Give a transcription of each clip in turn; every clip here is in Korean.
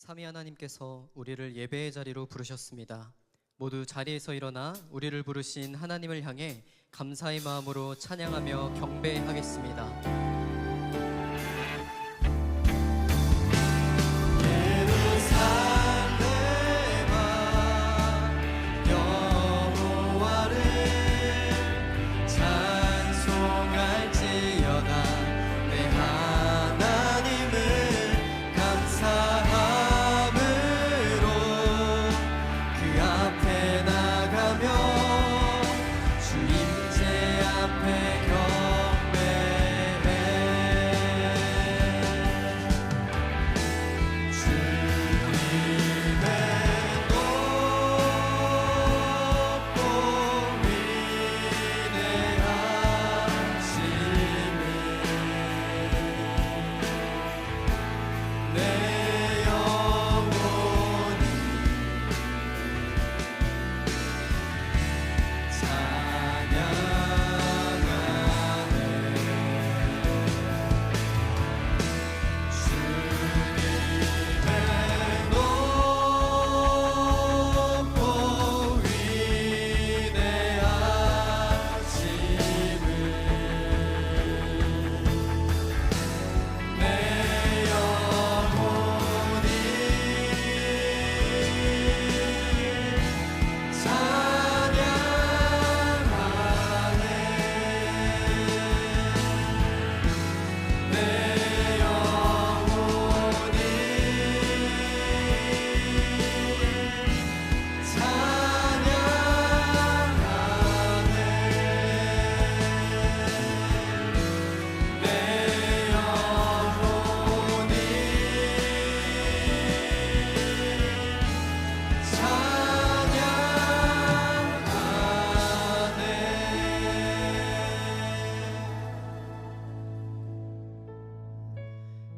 삼위 하나님께서 우리를 예배의 자리로 부르셨습니다. 모두 자리에서 일어나 우리를 부르신 하나님을 향해 감사의 마음으로 찬양하며 경배하겠습니다.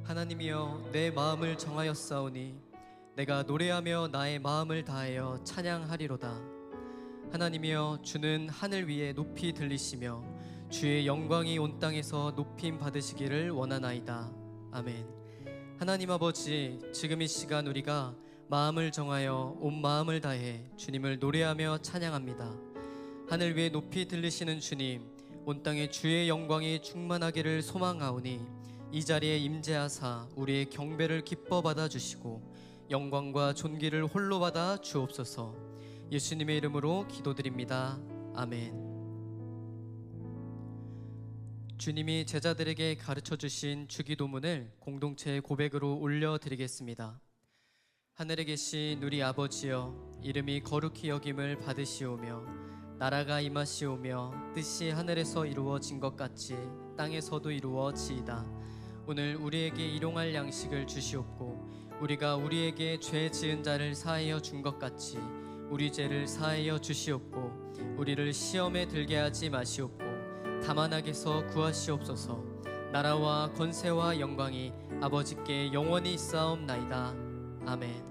하나님이여, 내 마음을 정하였사오니 내가 노래하며 나의 마음을 다하여 찬양하리로다. 하나님이여, 주는 하늘 위에 높이 들리시며 주의 영광이 온 땅에서 높임 받으시기를 원하나이다. 아멘. 하나님 아버지, 지금 이 시간 우리가 마음을 정하여 온 마음을 다해 주님을 노래하며 찬양합니다. 하늘 위에 높이 들리시는 주님, 온 땅에 주의 영광이 충만하기를 소망하오니 이 자리에 임재하사 우리의 경배를 기뻐 받아주시고 영광과 존귀를 홀로 받아 주옵소서. 예수님의 이름으로 기도드립니다. 아멘. 주님이 제자들에게 가르쳐주신 주기도문을 공동체의 고백으로 올려드리겠습니다. 하늘에 계신 우리 아버지여, 이름이 거룩히 여김을 받으시오며 나라가 임하시오며 뜻이 하늘에서 이루어진 것 같이 땅에서도 이루어지이다. 오늘 우리에게 일용할 양식을 주시옵고 우리가 우리에게 죄 지은 자를 사하여 준 것 같이 우리 죄를 사하여 주시옵고 우리를 시험에 들게 하지 마시옵고 다만 악에서 구하시옵소서. 나라와 권세와 영광이 아버지께 영원히 있사옵나이다. 아멘.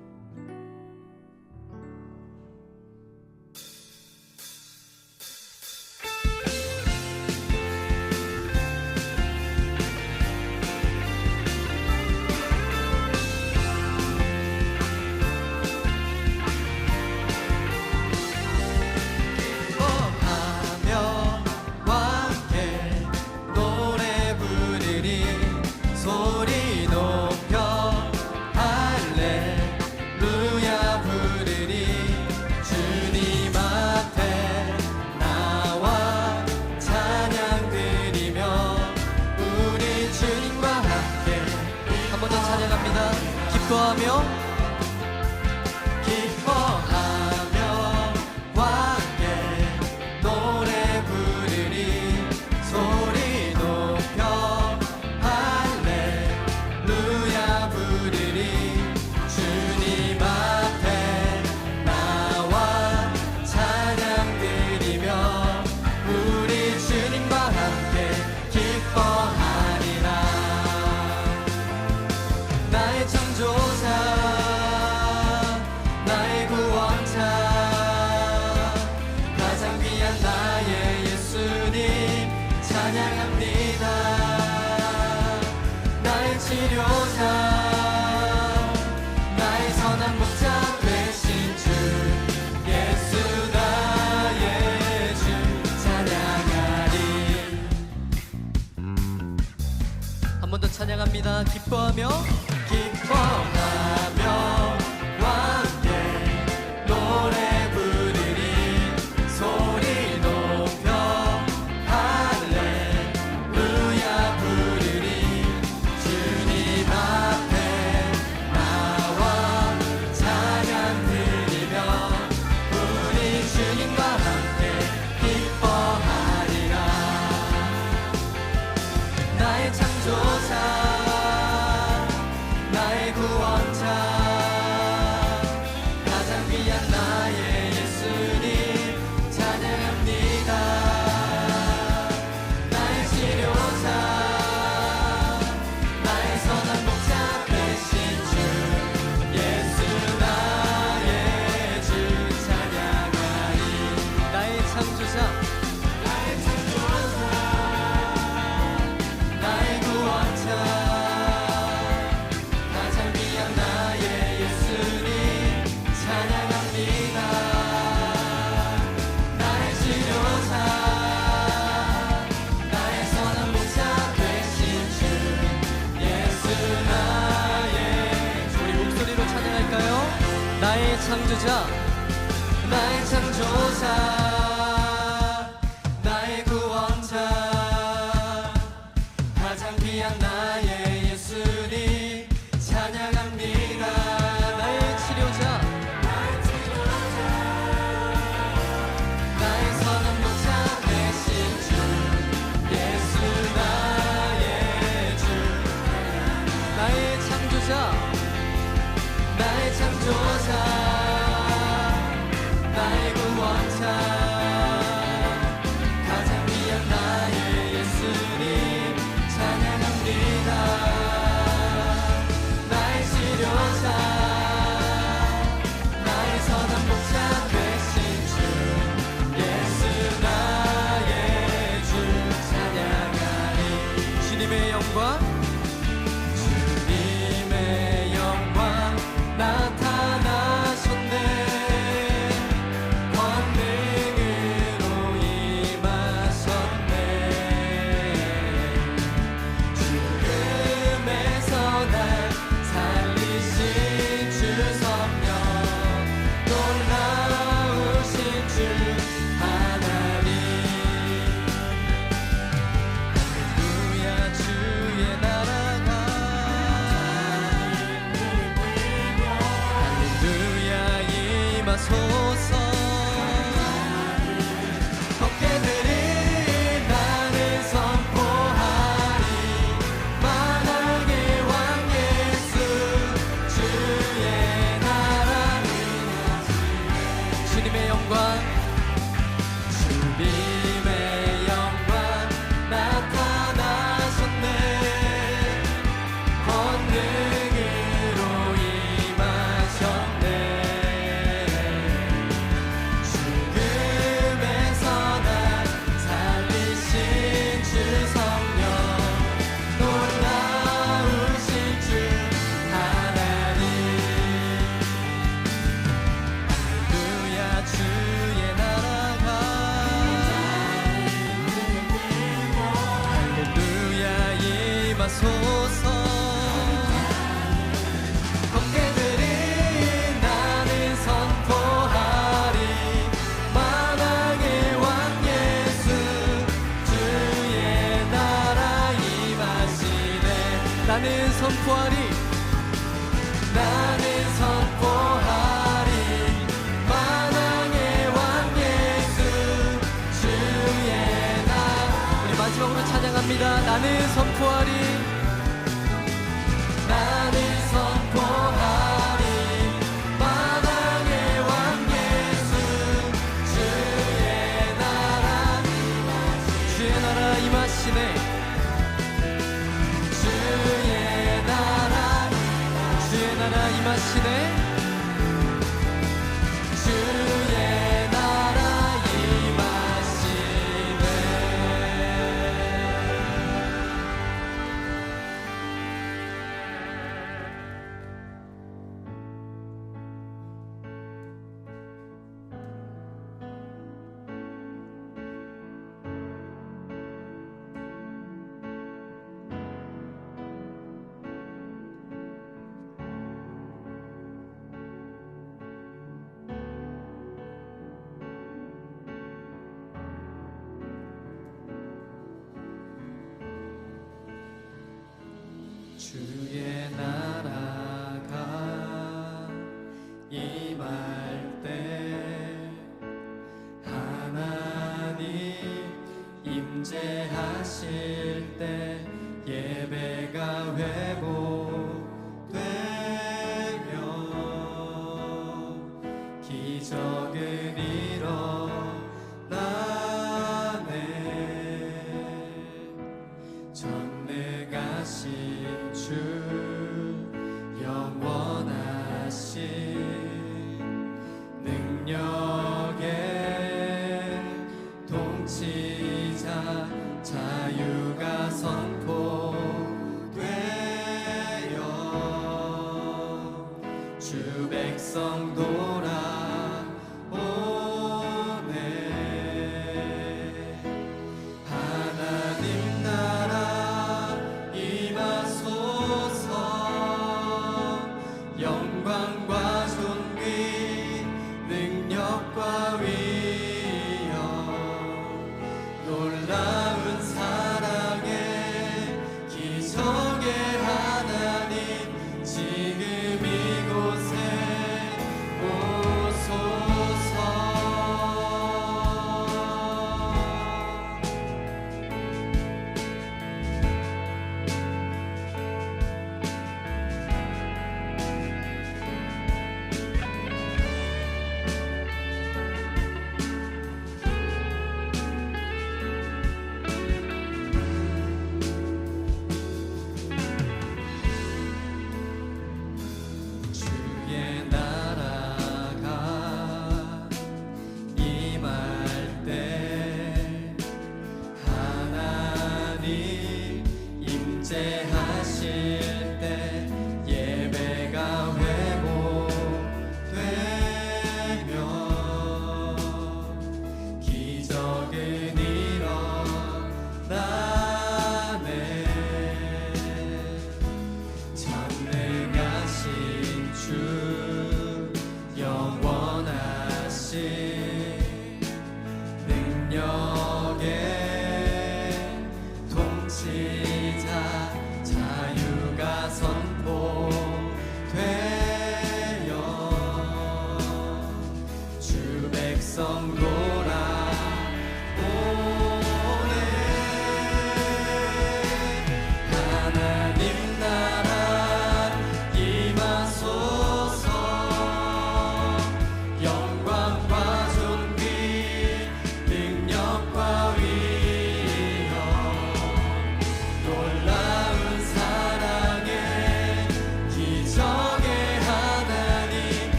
기뻐하며 함께 노래 부르리 소리 높여 할렐루야 부르리 주님 앞에 나와 찬양 드리며 우리 주님과 함께 기뻐하리라. 나의 창조자 찬양하리라. 기뻐하며 함께 노래 부르리. 소리 높여 할렐루야 부르리. 주님 앞에 나와 찬양 드리며 우리 주님과 함께 기뻐하리라. 나의 창조자 나의 구원자 가장 귀한 나의 예수님 찬양합니다. 나의 치료자 나의 선한 목자 되신 주 예수 나의 주 찬양하리. 나의 창조자 나의 구원자 가장 귀한 나의 예수님 찬양합니다. 나의 치료자 나의 선한 목자 되신 주 예수 나의 주. 우리 목소리로 찬양할까요? 나의 창조자 나의 창조자 나의 구원자 가장 귀한 나의 예수님 찬양합니다. 나의 치료자 나의 선한 목자 되신 주 예수 나의 주. 나의 창조자 나의 창조자 나의 구원자 가장 귀한 나의 예수님 찬양합니다. 나의 치료자 나의 선한 목자 되신 주 예수 나의 주 찬양하리. 주님의 영광 주님의 영광 나타나셨네. 권능으로 임하셨네. 죽음에서 날 살리신 주 성령 놀라우신 주 하나님. 할렐루야 주의 나라가 할렐루야 임하소서. 걷게들이 나는 선포하리. 만왕의 왕 예수 주의 나라. 주님의 영광 주님의 영광 나타나셨네. 권능으로 임하셨네. 죽음에서 날 살리신 주 성령 놀라우신 주 하나님. 할렐루야 주의 나라가 할렐루야 임하소서. 걷게들이 나는 선포하리. 만왕의 왕 예수 주의 나라 임하시네. 나는 선포하리. 나는 선포하리. 만왕의 왕 예수 주의 나라. 우리 마지막으로 찬양합니다. 나는 선포하리. 나는 선포하리. 만왕의 왕 예수 주의 나라 주의 나라 임하시네. 주의 나라 임하시네. 주의 나라 임하시네. 임할 때 하나님 임재하실 때 예배가 회복되며 기적은 일어나네. 전능하신 주 영원하신 능력의 통치자 자유가 선포되어 주 백성 돌아오네. 하나님 나라 임하소서. 영광과 존귀 능력과 위엄 놀라운 사랑의 기적의 하나님 지금 이곳에 오소서. 주의 나라가 임할 때 하나님 임재하실 때 예배가 회복되며 기적은 일어나네. 전능하신 주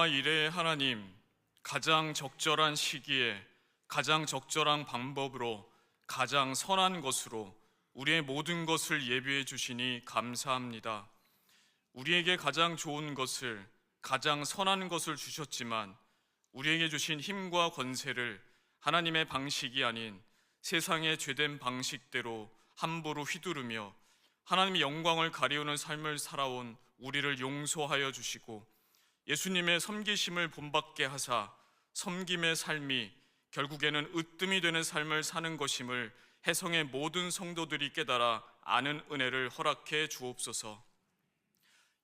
은혜와 일의 하나님, 가장 적절한 시기에 가장 적절한 방법으로 가장 선한 것으로 우리의 모든 것을 예비해 주시니 감사합니다. 우리에게 가장 좋은 것을, 가장 선한 것을 주셨지만 우리에게 주신 힘과 권세를 하나님의 방식이 아닌 세상의 죄된 방식대로 함부로 휘두르며 하나님의 영광을 가리우는 삶을 살아온 우리를 용서하여 주시고 예수님의 섬기심을 본받게 하사 섬김의 삶이 결국에는 으뜸이 되는 삶을 사는 것임을 해성의 모든 성도들이 깨달아 아는 은혜를 허락해 주옵소서.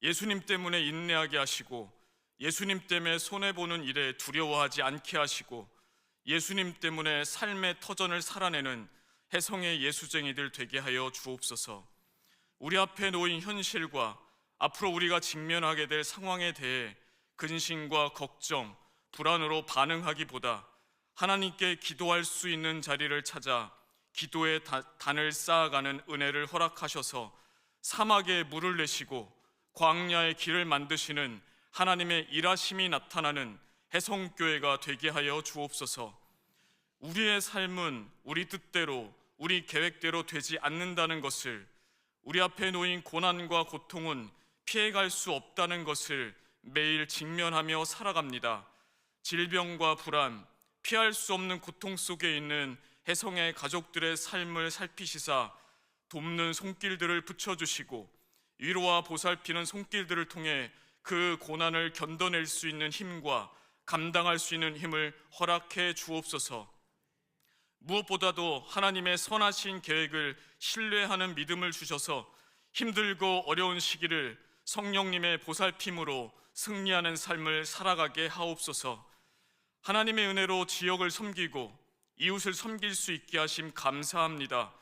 예수님 때문에 인내하게 하시고 예수님 때문에 손해보는 일에 두려워하지 않게 하시고 예수님 때문에 삶의 터전을 살아내는 해성의 예수쟁이들 되게 하여 주옵소서. 우리 앞에 놓인 현실과 앞으로 우리가 직면하게 될 상황에 대해 근심과 걱정, 불안으로 반응하기보다 하나님께 기도할 수 있는 자리를 찾아 기도의 단을 쌓아가는 은혜를 허락하셔서 사막에 물을 내시고 광야의 길을 만드시는 하나님의 일하심이 나타나는 해성교회가 되게 하여 주옵소서. 우리의 삶은 우리 뜻대로, 우리 계획대로 되지 않는다는 것을, 우리 앞에 놓인 고난과 고통은 피해갈 수 없다는 것을 매일 직면하며 살아갑니다. 질병과 불안, 피할 수 없는 고통 속에 있는 해성의 가족들의 삶을 살피시사 돕는 손길들을 붙여주시고 위로와 보살피는 손길들을 통해 그 고난을 견뎌낼 수 있는 힘과 감당할 수 있는 힘을 허락해 주옵소서. 무엇보다도 하나님의 선하신 계획을 신뢰하는 믿음을 주셔서 힘들고 어려운 시기를 성령님의 보살핌으로 승리하는 삶을 살아가게 하옵소서. 하나님의 은혜로 지역을 섬기고 이웃을 섬길 수 있게 하심 감사합니다.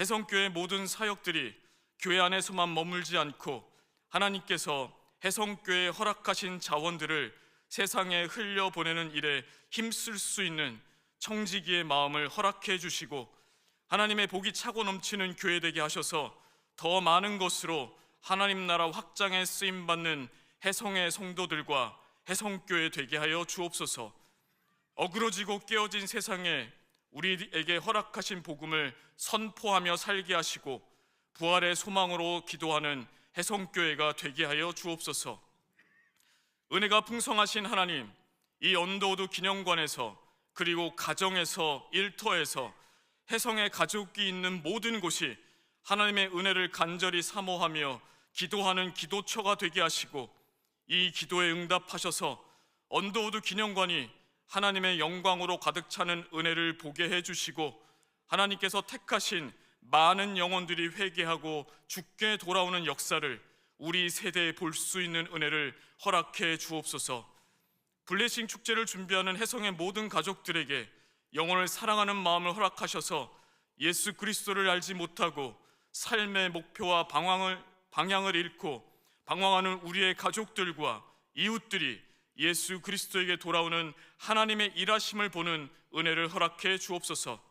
해성교회 모든 사역들이 교회 안에서만 머물지 않고 하나님께서 해성교회에 허락하신 자원들을 세상에 흘려보내는 일에 힘쓸 수 있는 청지기의 마음을 허락해 주시고 하나님의 복이 차고 넘치는 교회 되게 하셔서 더 많은 것으로 하나님 나라 확장에 쓰임받는 해성의 성도들과 해성교회 되게 하여 주옵소서. 어그러지고 깨어진 세상에 우리에게 허락하신 복음을 선포하며 살게 하시고 부활의 소망으로 기도하는 해성교회가 되게 하여 주옵소서. 은혜가 풍성하신 하나님, 이 언더우드 기념관에서 그리고 가정에서, 일터에서 해성의 가족이 있는 모든 곳이 하나님의 은혜를 간절히 사모하며 기도하는 기도처가 되게 하시고 이 기도에 응답하셔서 언더우드 기념관이 하나님의 영광으로 가득 차는 은혜를 보게 해주시고 하나님께서 택하신 많은 영혼들이 회개하고 죽게 돌아오는 역사를 우리 세대에 볼 수 있는 은혜를 허락해 주옵소서. 블레싱 축제를 준비하는 해성의 모든 가족들에게 영혼을 사랑하는 마음을 허락하셔서 예수 그리스도를 알지 못하고 삶의 목표와 방향을 잃고 방황하는 우리의 가족들과 이웃들이 예수 그리스도에게 돌아오는 하나님의 일하심을 보는 은혜를 허락해 주옵소서.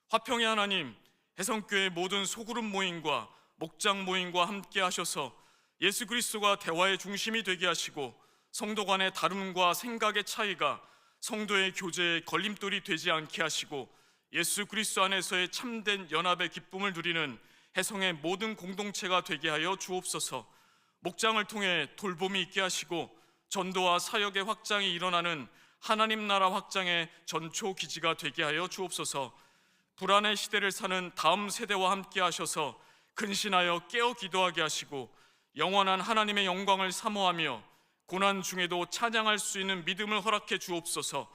화평의 하나님, 해성교회 모든 소그룹 모임과 목장 모임과 함께 하셔서 예수 그리스도가 대화의 중심이 되게 하시고 성도 간의 다름과 생각의 차이가 성도의 교제의 걸림돌이 되지 않게 하시고 예수 그리스도 안에서의 참된 연합의 기쁨을 누리는 해성의 모든 공동체가 되게 하여 주옵소서. 목장을 통해 돌봄이 있게 하시고 전도와 사역의 확장이 일어나는 하나님 나라 확장의 전초 기지가 되게 하여 주옵소서. 불안의 시대를 사는 다음 세대와 함께 하셔서 근신하여 깨어 기도하게 하시고 영원한 하나님의 영광을 사모하며 고난 중에도 찬양할 수 있는 믿음을 허락해 주옵소서.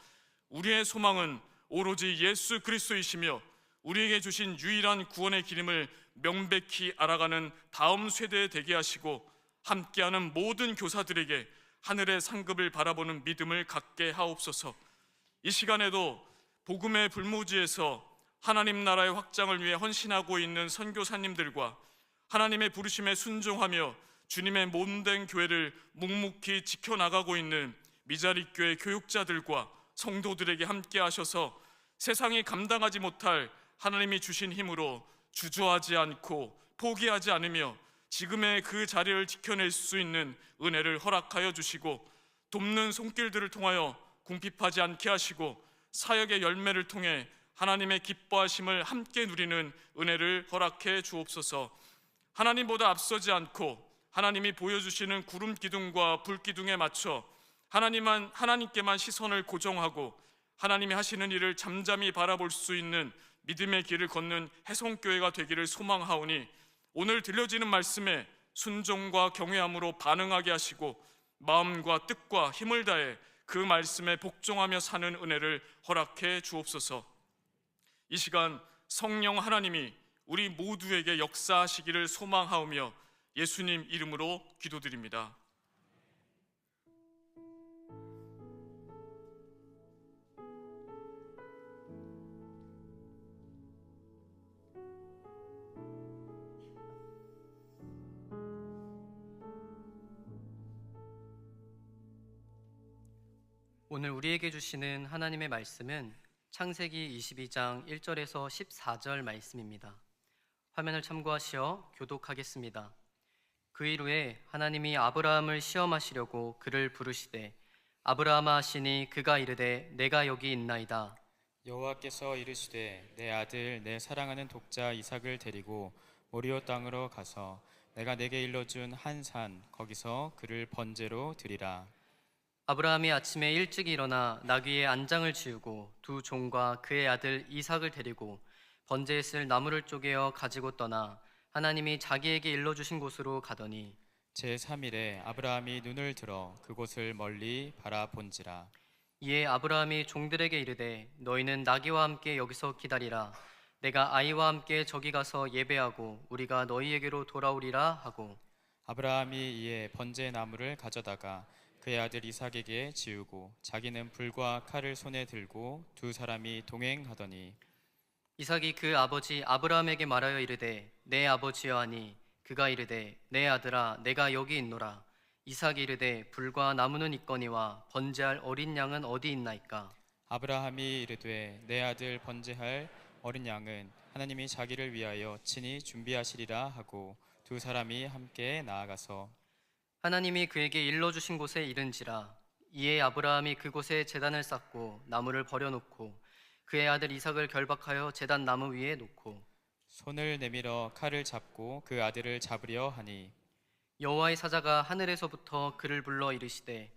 우리의 소망은 오로지 예수 그리스도이시며 우리에게 주신 유일한 구원의 기름을 명백히 알아가는 다음 세대에 되게 하시고 함께하는 모든 교사들에게 하늘의 상급을 바라보는 믿음을 갖게 하옵소서. 이 시간에도 복음의 불모지에서 하나님 나라의 확장을 위해 헌신하고 있는 선교사님들과 하나님의 부르심에 순종하며 주님의 몸된 교회를 묵묵히 지켜나가고 있는 미자립교회 교육자들과 성도들에게 함께 하셔서 세상이 감당하지 못할 하나님이 주신 힘으로 주저하지 않고 포기하지 않으며 지금의 그 자리를 지켜낼 수 있는 은혜를 허락하여 주시고 돕는 손길들을 통하여 궁핍하지 않게 하시고 사역의 열매를 통해 하나님의 기뻐하심을 함께 누리는 은혜를 허락해 주옵소서. 하나님보다 앞서지 않고 하나님이 보여주시는 구름 기둥과 불 기둥에 맞춰 하나님께만 시선을 고정하고 하나님이 하시는 일을 잠잠히 바라볼 수 있는 믿음의 길을 걷는 해성교회가 되기를 소망하오니 오늘 들려지는 말씀에 순종과 경외함으로 반응하게 하시고 마음과 뜻과 힘을 다해 그 말씀에 복종하며 사는 은혜를 허락해 주옵소서. 이 시간 성령 하나님이 우리 모두에게 역사하시기를 소망하오며 예수님 이름으로 기도드립니다. 오늘 우리에게 주시는 하나님의 말씀은 창세기 22장 1절에서 14절 말씀입니다. 화면을 참고하시어 교독하겠습니다. 그 이후에 하나님이 아브라함을 시험하시려고 그를 부르시되 아브라함아 하시니 그가 이르되 내가 여기 있나이다. 여호와께서 이르시되 내 아들 내 사랑하는 독자 이삭을 데리고 모리오 땅으로 가서 내가 내게 일러준 한 산 거기서 그를 번제로 드리라. 아브라함이 아침에 일찍 일어나 나귀의 안장을 지우고 두 종과 그의 아들 이삭을 데리고 번제에 쓸 나무를 쪼개어 가지고 떠나 하나님이 자기에게 일러주신 곳으로 가더니 제3일에 아브라함이 눈을 들어 그곳을 멀리 바라본지라. 이에 아브라함이 종들에게 이르되 너희는 나귀와 함께 여기서 기다리라. 내가 아이와 함께 저기 가서 예배하고 우리가 너희에게로 돌아오리라 하고 아브라함이 이에 번제 나무를 가져다가 그의 아들 이삭에게 지우고 자기는 불과 칼을 손에 들고 두 사람이 동행하더니 이삭이 그 아버지 아브라함에게 말하여 이르되 내 아버지여 하니 그가 이르되 내 아들아 내가 여기 있노라. 이삭이 이르되 불과 나무는 있거니와 번제할 어린 양은 어디 있나이까. 아브라함이 이르되 내 아들 번제할 어린 양은 하나님이 자기를 위하여 친히 준비하시리라 하고 두 사람이 함께 나아가서 하나님이 그에게 일러주신 곳에 이른지라. 이에 아브라함이 그곳에 제단을 쌓고 나무를 버려놓고 그의 아들 이삭을 결박하여 제단 나무 위에 놓고 손을 내밀어 칼을 잡고 그 아들을 잡으려 하니 여호와의 사자가 하늘에서부터 그를 불러 이르시되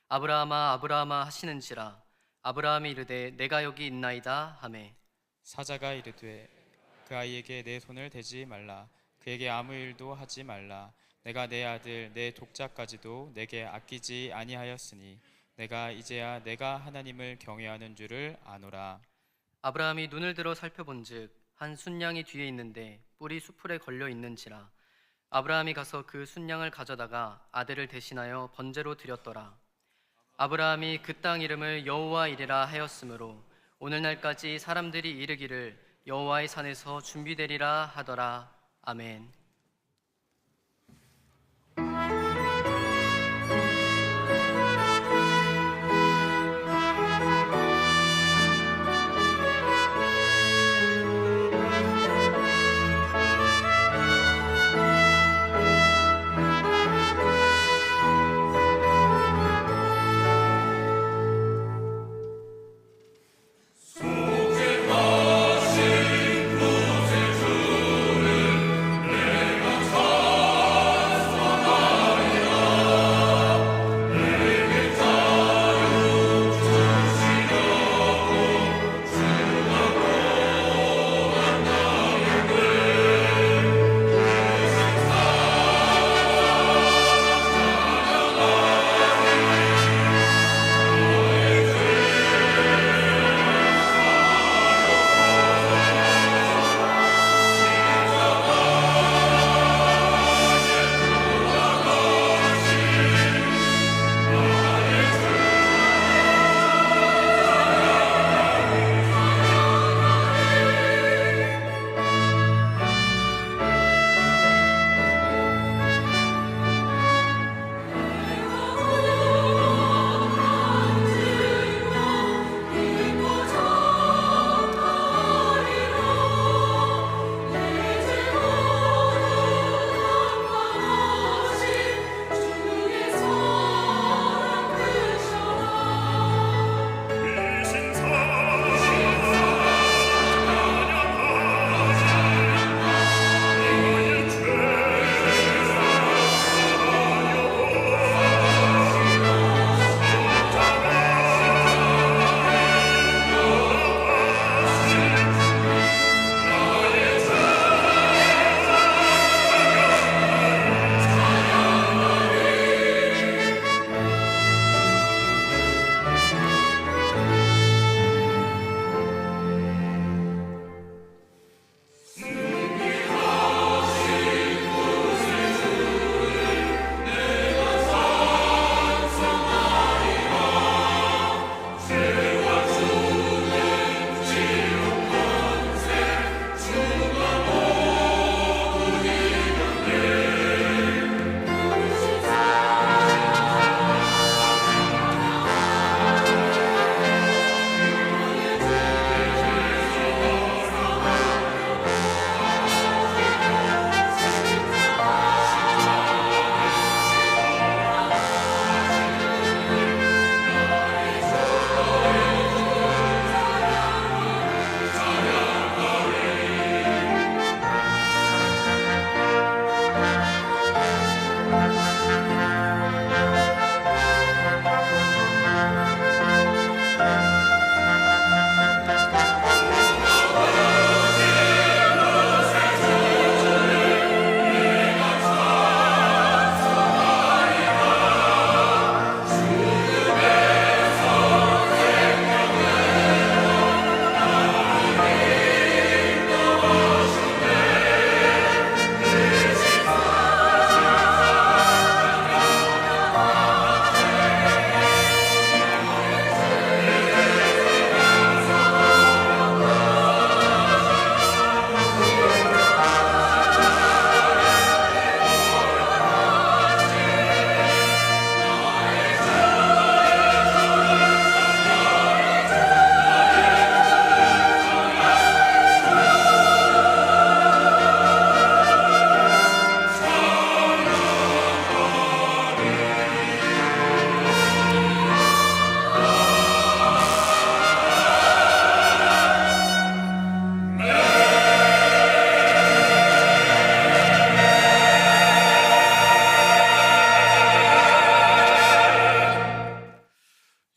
아브라함아 아브라함아 하시는지라. 아브라함이 이르되 내가 여기 있나이다 하매 사자가 이르되 그 아이에게 내 손을 대지 말라. 그에게 아무 일도 하지 말라. 내가 내 아들 내 독자까지도 내게 아끼지 아니하였으니 내가 이제야 내가 하나님을 경외하는 줄을 아노라. 아브라함이 눈을 들어 살펴본즉 한 순양이 뒤에 있는데 뿔이 수풀에 걸려 있는지라. 아브라함이 가서 그 순양을 가져다가 아들을 대신하여 번제로 드렸더라. 아브라함이 그 땅 이름을 여호와 이레라 하였으므로 오늘날까지 사람들이 이르기를 여호와의 산에서 준비되리라 하더라. 아멘. 속죄하신 곳에 주를 내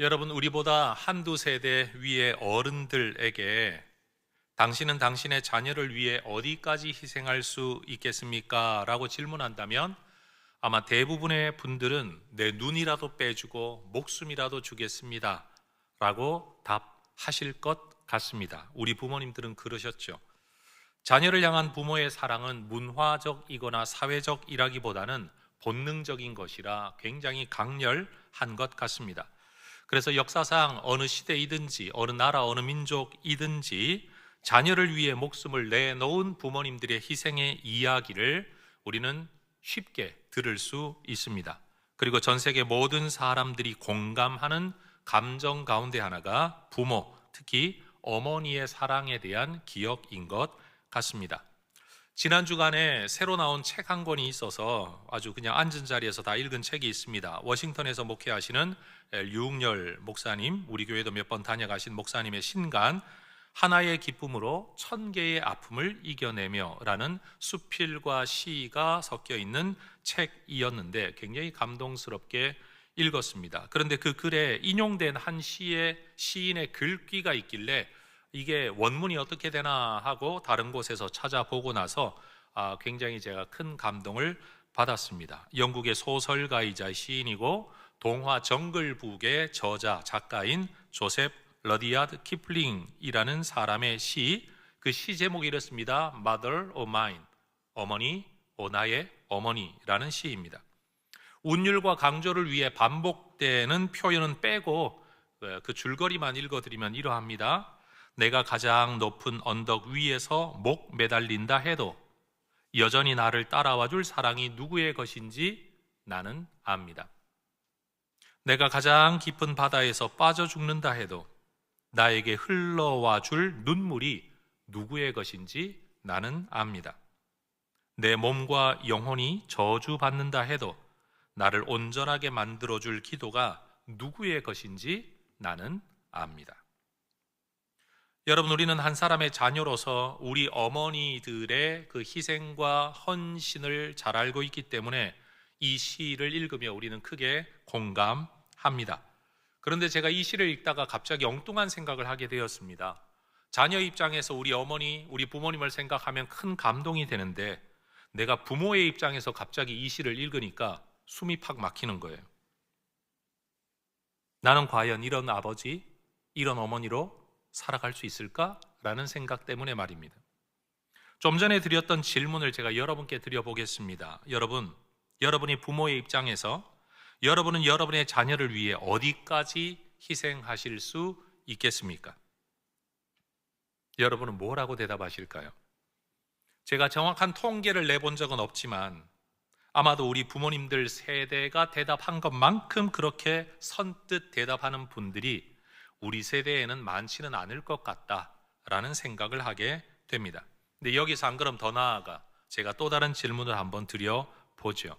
여러분, 우리보다 한두 세대 위의 어른들에게 당신은 당신의 자녀를 위해 어디까지 희생할 수 있겠습니까? 라고 질문한다면 아마 대부분의 분들은 내 눈이라도 빼주고 목숨이라도 주겠습니다 라고 답하실 것 같습니다. 우리 부모님들은 그러셨죠. 자녀를 향한 부모의 사랑은 문화적이거나 사회적이라기보다는 본능적인 것이라 굉장히 강렬한 것 같습니다. 그래서 역사상 어느 시대이든지 어느 나라 어느 민족이든지 자녀를 위해 목숨을 내놓은 부모님들의 희생의 이야기를 우리는 쉽게 들을 수 있습니다. 그리고 전 세계 모든 사람들이 공감하는 감정 가운데 하나가 부모, 특히 어머니의 사랑에 대한 기억인 것 같습니다. 지난 주간에 새로 나온 책 한 권이 있어서 아주 그냥 앉은 자리에서 다 읽은 책이 있습니다. 워싱턴에서 목회하시는 류웅열 목사님, 우리 교회도 몇 번 다녀가신 목사님의 신간 하나의 기쁨으로 1000개의 아픔을 이겨내며 라는 수필과 시가 섞여 있는 책이었는데 굉장히 감동스럽게 읽었습니다. 그런데 그 글에 인용된 한 시인의 글귀가 있길래 이게 원문이 어떻게 되나 하고 다른 곳에서 찾아보고 나서 굉장히 제가 큰 감동을 받았습니다. 영국의 소설가이자 시인이고 동화 정글북의 저자, 작가인 조셉 러디아드 키플링이라는 사람의 시, 그 시 제목이 이렇습니다. Mother of Mine, 어머니, 나의 어머니라는 시입니다. 운율과 강조를 위해 반복되는 표현은 빼고 그 줄거리만 읽어드리면 이러합니다. 내가 가장 높은 언덕 위에서 목 매달린다 해도 여전히 나를 따라와 줄 사랑이 누구의 것인지 나는 압니다. 내가 가장 깊은 바다에서 빠져 죽는다 해도 나에게 흘러와 줄 눈물이 누구의 것인지 나는 압니다. 내 몸과 영혼이 저주받는다 해도 나를 온전하게 만들어줄 기도가 누구의 것인지 나는 압니다. 여러분, 우리는 한 사람의 자녀로서 우리 어머니들의 그 희생과 헌신을 잘 알고 있기 때문에 이 시를 읽으며 우리는 크게 공감합니다. 그런데 제가 이 시를 읽다가 갑자기 엉뚱한 생각을 하게 되었습니다. 자녀 입장에서 우리 어머니, 우리 부모님을 생각하면 큰 감동이 되는데 내가 부모의 입장에서 갑자기 이 시를 읽으니까 숨이 팍 막히는 거예요. 나는 과연 이런 아버지, 이런 어머니로 살아갈 수 있을까? 라는 생각 때문에 말입니다. 좀 전에 드렸던 질문을 제가 여러분께 드려보겠습니다. 여러분이 부모의 입장에서 여러분은 여러분의 자녀를 위해 어디까지 희생하실 수 있겠습니까? 여러분은 뭐라고 대답하실까요? 제가 정확한 통계를 내본 적은 없지만 아마도 우리 부모님들 세대가 대답한 것만큼 그렇게 선뜻 대답하는 분들이 우리 세대에는 많지는 않을 것 같다라는 생각을 하게 됩니다. 근데 여기서 한 걸음 더 나아가 제가 또 다른 질문을 한번 드려보죠.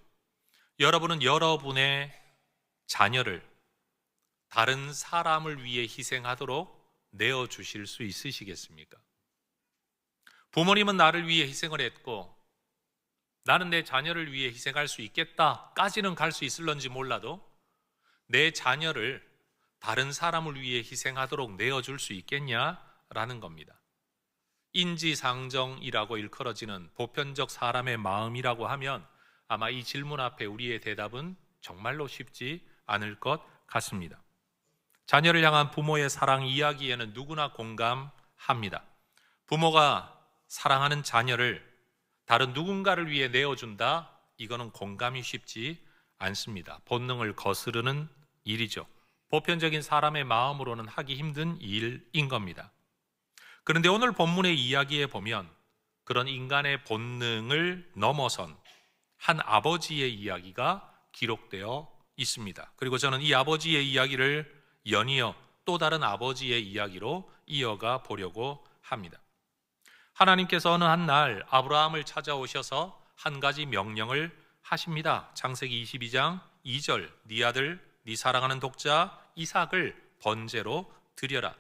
여러분은 여러분의 자녀를 다른 사람을 위해 희생하도록 내어주실 수 있으시겠습니까? 부모님은 나를 위해 희생을 했고 나는 내 자녀를 위해 희생할 수 있겠다까지는 갈 수 있을런지 몰라도 내 자녀를 다른 사람을 위해 희생하도록 내어줄 수 있겠냐라는 겁니다. 인지상정이라고 일컬어지는 보편적 사람의 마음이라고 하면 아마 이 질문 앞에 우리의 대답은 정말로 쉽지 않을 것 같습니다. 자녀를 향한 부모의 사랑 이야기에는 누구나 공감합니다. 부모가 사랑하는 자녀를 다른 누군가를 위해 내어준다? 이거는 공감이 쉽지 않습니다. 본능을 거스르는 일이죠. 보편적인 사람의 마음으로는 하기 힘든 일인 겁니다. 그런데 오늘 본문의 이야기에 보면 그런 인간의 본능을 넘어선 한 아버지의 이야기가 기록되어 있습니다. 그리고 저는 이 아버지의 이야기를 연이어 또 다른 아버지의 이야기로 이어가 보려고 합니다. 하나님께서 어느 한 날 아브라함을 찾아오셔서 한 가지 명령을 하십니다. 창세기 22장 2절, 네 아들, 네 사랑하는 독자 이삭을 번제로 드려라.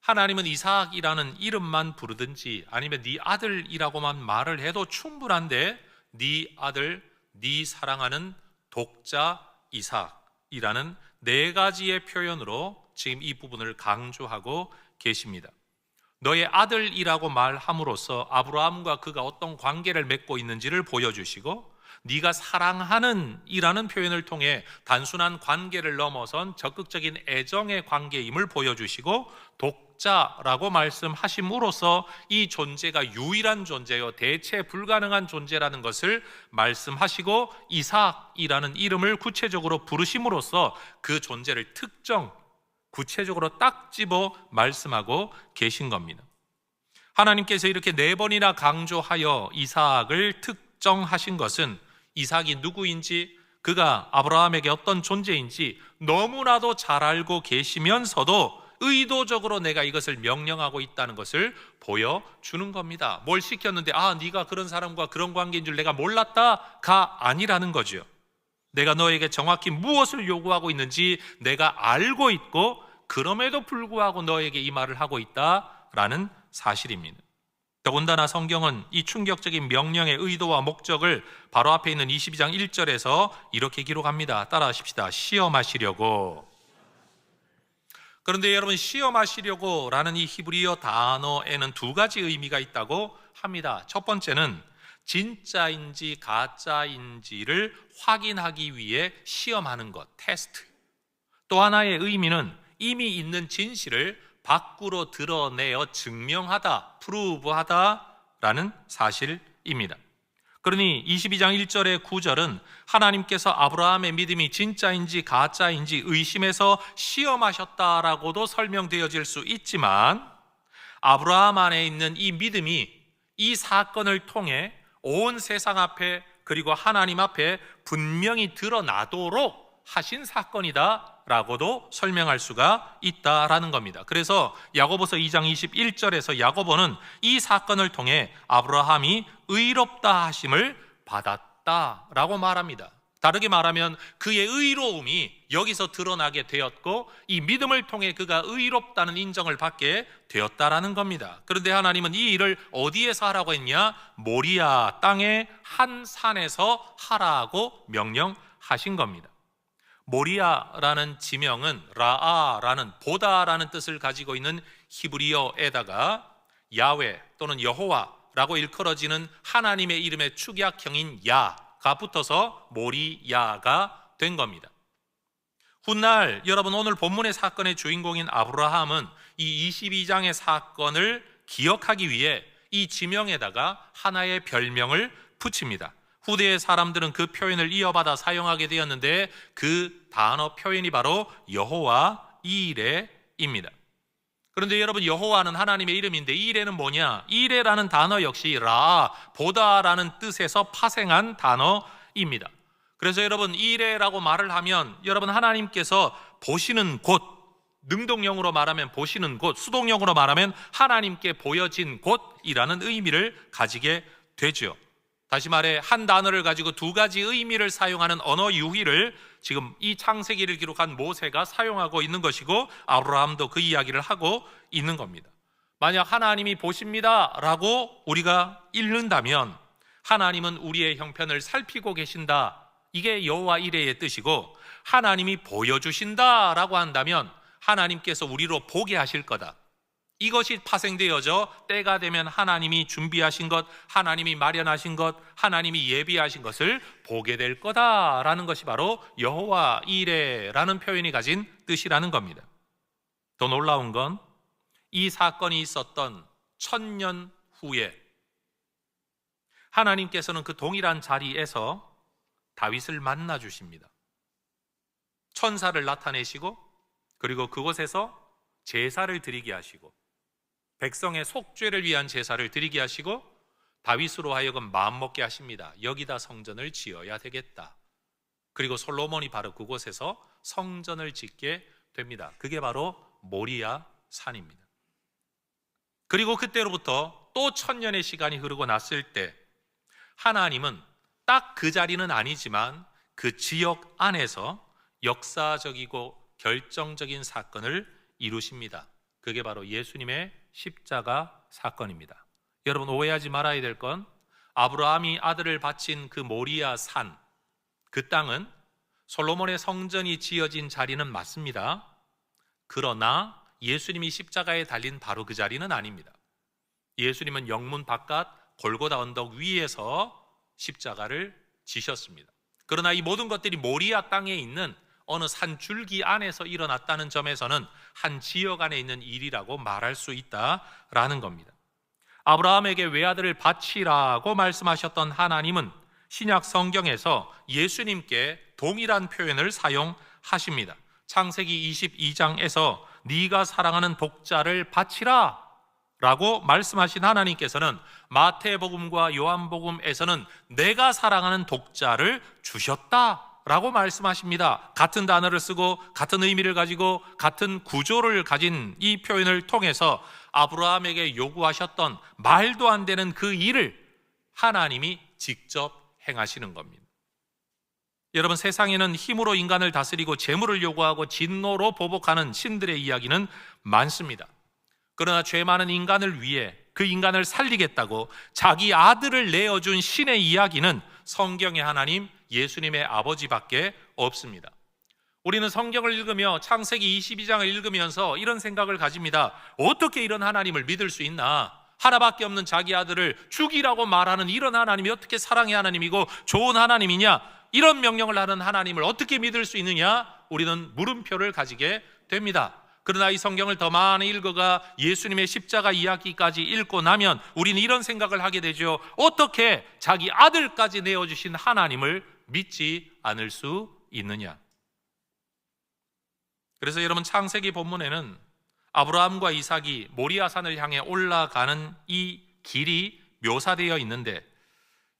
하나님은 이삭이라는 이름만 부르든지 아니면 네 아들이라고만 말을 해도 충분한데 네 아들, 네 사랑하는 독자 이삭이라는 네 가지의 표현으로 지금 이 부분을 강조하고 계십니다. 너의 아들이라고 말함으로써 아브라함과 그가 어떤 관계를 맺고 있는지를 보여주시고, 네가 사랑하는 이라는 표현을 통해 단순한 관계를 넘어선 적극적인 애정의 관계임을 보여주시고, 독자라고 말씀하심으로써 이 존재가 유일한 존재요, 대체 불가능한 존재라는 것을 말씀하시고, 이삭이라는 이름을 구체적으로 부르심으로써 그 존재를 구체적으로 딱 집어 말씀하고 계신 겁니다. 하나님께서 이렇게 4번이나 강조하여 이삭을 특정하신 것은 이삭이 누구인지, 그가 아브라함에게 어떤 존재인지 너무나도 잘 알고 계시면서도 의도적으로 내가 이것을 명령하고 있다는 것을 보여주는 겁니다. 뭘 시켰는데 네가 그런 사람과 그런 관계인 줄 내가 몰랐다가 아니라는 거죠. 내가 너에게 정확히 무엇을 요구하고 있는지 내가 알고 있고, 그럼에도 불구하고 너에게 이 말을 하고 있다라는 사실입니다. 더군다나 성경은 이 충격적인 명령의 의도와 목적을 바로 앞에 있는 22장 1절에서 이렇게 기록합니다. 따라하십시다. 시험하시려고. 그런데 여러분, 시험하시려고 라는 이 히브리어 단어에는 2가지 의미가 있다고 합니다. 첫 번째는 진짜인지 가짜인지를 확인하기 위해 시험하는 것, 테스트. 또 하나의 의미는 이미 있는 진실을 밖으로 드러내어 증명하다, 프루브하다라는 사실입니다. 그러니 22장 1절의 9절은 하나님께서 아브라함의 믿음이 진짜인지 가짜인지 의심해서 시험하셨다라고도 설명되어질 수 있지만, 아브라함 안에 있는 이 믿음이 이 사건을 통해 온 세상 앞에, 그리고 하나님 앞에 분명히 드러나도록 하신 사건이다 라고도 설명할 수가 있다라는 겁니다. 그래서 야고보서 2장 21절에서 야고보는 이 사건을 통해 아브라함이 의롭다 하심을 받았다라고 말합니다. 다르게 말하면 그의 의로움이 여기서 드러나게 되었고, 이 믿음을 통해 그가 의롭다는 인정을 받게 되었다라는 겁니다. 그런데 하나님은 이 일을 어디에서 하라고 했냐? 모리아 땅의 한 산에서 하라고 명령하신 겁니다. 모리아라는 지명은 라아라는 보다라는 뜻을 가지고 있는 히브리어에다가 야훼 또는 여호와라고 일컬어지는 하나님의 이름의 축약형인 야가 붙어서 모리야가 된 겁니다. 훗날 여러분, 오늘 본문의 사건의 주인공인 아브라함은 이 22장의 사건을 기억하기 위해 이 지명에다가 하나의 별명을 붙입니다. 후대의 사람들은 그 표현을 이어받아 사용하게 되었는데, 그 단어 표현이 바로 여호와 이레입니다. 그런데 여러분, 여호와는 하나님의 이름인데 이레는 뭐냐? 이레라는 단어 역시 라, 보다라는 뜻에서 파생한 단어입니다. 그래서 여러분, 이레라고 말을 하면 여러분, 하나님께서 보시는 곳, 능동형으로 말하면 보시는 곳, 수동형으로 말하면 하나님께 보여진 곳이라는 의미를 가지게 되죠. 다시 말해, 한 단어를 가지고 2가지 의미를 사용하는 언어 유희를 지금 이 창세기를 기록한 모세가 사용하고 있는 것이고, 아브라함도 그 이야기를 하고 있는 겁니다. 만약 하나님이 보십니다 라고 우리가 읽는다면 하나님은 우리의 형편을 살피고 계신다, 이게 여호와 이레의 뜻이고, 하나님이 보여주신다 라고 한다면 하나님께서 우리로 보게 하실 거다, 이것이 파생되어져 때가 되면 하나님이 준비하신 것, 하나님이 마련하신 것, 하나님이 예비하신 것을 보게 될 거다라는 것이 바로 여호와 이레라는 표현이 가진 뜻이라는 겁니다. 더 놀라운 건 이 사건이 있었던 1000년 후에 하나님께서는 그 동일한 자리에서 다윗을 만나 주십니다. 천사를 나타내시고, 그리고 그곳에서 제사를 드리게 하시고, 백성의 속죄를 위한 제사를 드리게 하시고, 다윗으로 하여금 마음먹게 하십니다. 여기다 성전을 지어야 되겠다. 그리고 솔로몬이 바로 그곳에서 성전을 짓게 됩니다. 그게 바로 모리아 산입니다. 그리고 그때로부터 또 1000년의 시간이 흐르고 났을 때 하나님은 딱 그 자리는 아니지만 그 지역 안에서 역사적이고 결정적인 사건을 이루십니다. 그게 바로 예수님의 십자가 사건입니다. 여러분, 오해하지 말아야 될 건 아브라함이 아들을 바친 그 모리아 산, 그 땅은 솔로몬의 성전이 지어진 자리는 맞습니다. 그러나 예수님이 십자가에 달린 바로 그 자리는 아닙니다. 예수님은 영문 바깥 골고다 언덕 위에서 십자가를 지셨습니다. 그러나 이 모든 것들이 모리아 땅에 있는 어느 산 줄기 안에서 일어났다는 점에서는 한 지역 안에 있는 일이라고 말할 수 있다라는 겁니다. 아브라함에게 외아들을 바치라고 말씀하셨던 하나님은 신약 성경에서 예수님께 동일한 표현을 사용하십니다. 창세기 22장에서 네가 사랑하는 독자를 바치라 라고 말씀하신 하나님께서는 마태복음과 요한복음에서는 내가 사랑하는 독자를 주셨다 라고 말씀하십니다. 같은 단어를 쓰고 같은 의미를 가지고 같은 구조를 가진 이 표현을 통해서 아브라함에게 요구하셨던 말도 안 되는 그 일을 하나님이 직접 행하시는 겁니다. 여러분, 세상에는 힘으로 인간을 다스리고 재물을 요구하고 진노로 보복하는 신들의 이야기는 많습니다. 그러나 죄 많은 인간을 위해 그 인간을 살리겠다고 자기 아들을 내어준 신의 이야기는 성경의 하나님 예수님의 아버지밖에 없습니다. 우리는 성경을 읽으며 창세기 22장을 읽으면서 이런 생각을 가집니다. 어떻게 이런 하나님을 믿을 수 있나? 하나밖에 없는 자기 아들을 죽이라고 말하는 이런 하나님이 어떻게 사랑의 하나님이고 좋은 하나님이냐? 이런 명령을 하는 하나님을 어떻게 믿을 수 있느냐? 우리는 물음표를 가지게 됩니다. 그러나 이 성경을 더 많이 읽어가 예수님의 십자가 이야기까지 읽고 나면 우리는 이런 생각을 하게 되죠. 어떻게 자기 아들까지 내어주신 하나님을 믿지 않을 수 있느냐? 그래서 여러분, 창세기 본문에는 아브라함과 이삭이 모리아산을 향해 올라가는 이 길이 묘사되어 있는데,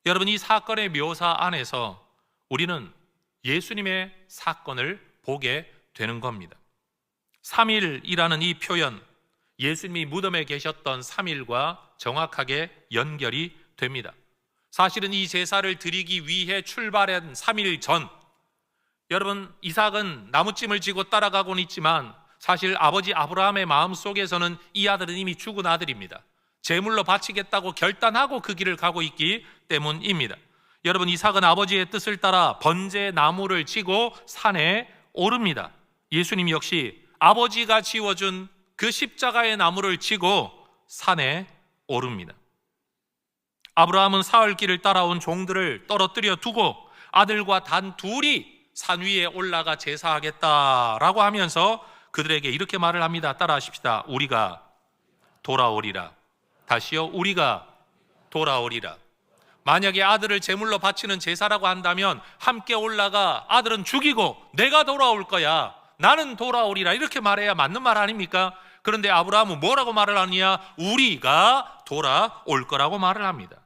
여러분, 이 사건의 묘사 안에서 우리는 예수님의 사건을 보게 되는 겁니다. 3일이라는 이 표현, 예수님이 무덤에 계셨던 3일과 정확하게 연결이 됩니다. 사실은 이 제사를 드리기 위해 출발한 3일 전, 여러분, 이삭은 나무찜을 지고 따라가고는 있지만 사실 아버지 아브라함의 마음속에서는 이 아들은 이미 죽은 아들입니다. 제물로 바치겠다고 결단하고 그 길을 가고 있기 때문입니다. 여러분, 이삭은 아버지의 뜻을 따라 번제 나무를 지고 산에 오릅니다. 예수님 역시 아버지가 지워준 그 십자가의 나무를 지고 산에 오릅니다. 아브라함은 사흘길을 따라온 종들을 떨어뜨려 두고 아들과 단 둘이 산 위에 올라가 제사하겠다라고 하면서 그들에게 이렇게 말을 합니다. 따라하십시다. 우리가 돌아오리라. 다시요. 우리가 돌아오리라. 만약에 아들을 제물로 바치는 제사라고 한다면 함께 올라가 아들은 죽이고 내가 돌아올 거야, 나는 돌아오리라, 이렇게 말해야 맞는 말 아닙니까? 그런데 아브라함은 뭐라고 말을 하느냐? 우리가 돌아올 거라고 말을 합니다.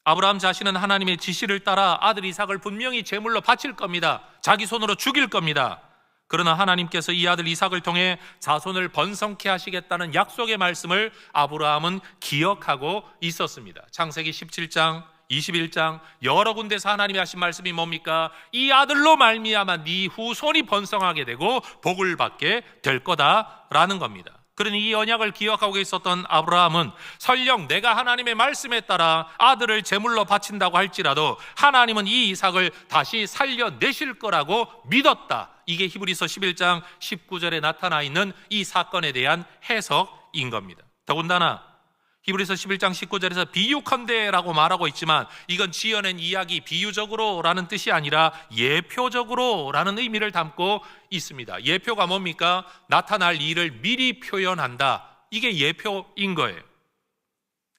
아브라함 자신은 하나님의 지시를 따라 아들 이삭을 분명히 제물로 바칠 겁니다. 자기 손으로 죽일 겁니다. 그러나 하나님께서 이 아들 이삭을 통해 자손을 번성케 하시겠다는 약속의 말씀을 아브라함은 기억하고 있었습니다. 창세기 17장, 21장 여러 군데서 하나님이 하신 말씀이 뭡니까? 이 아들로 말미암아 네 후손이 번성하게 되고 복을 받게 될 거다라는 겁니다. 그러니 이 언약을 기억하고 있었던 아브라함은 설령 내가 하나님의 말씀에 따라 아들을 제물로 바친다고 할지라도 하나님은 이 이삭을 다시 살려내실 거라고 믿었다. 이게 히브리서 11장 19절에 나타나 있는 이 사건에 대한 해석인 겁니다. 더군다나 히브리서 11장 19절에서 비유컨대라고 말하고 있지만 이건 지어낸 이야기, 비유적으로라는 뜻이 아니라 예표적으로라는 의미를 담고 있습니다. 예표가 뭡니까? 나타날 일을 미리 표현한다. 이게 예표인 거예요.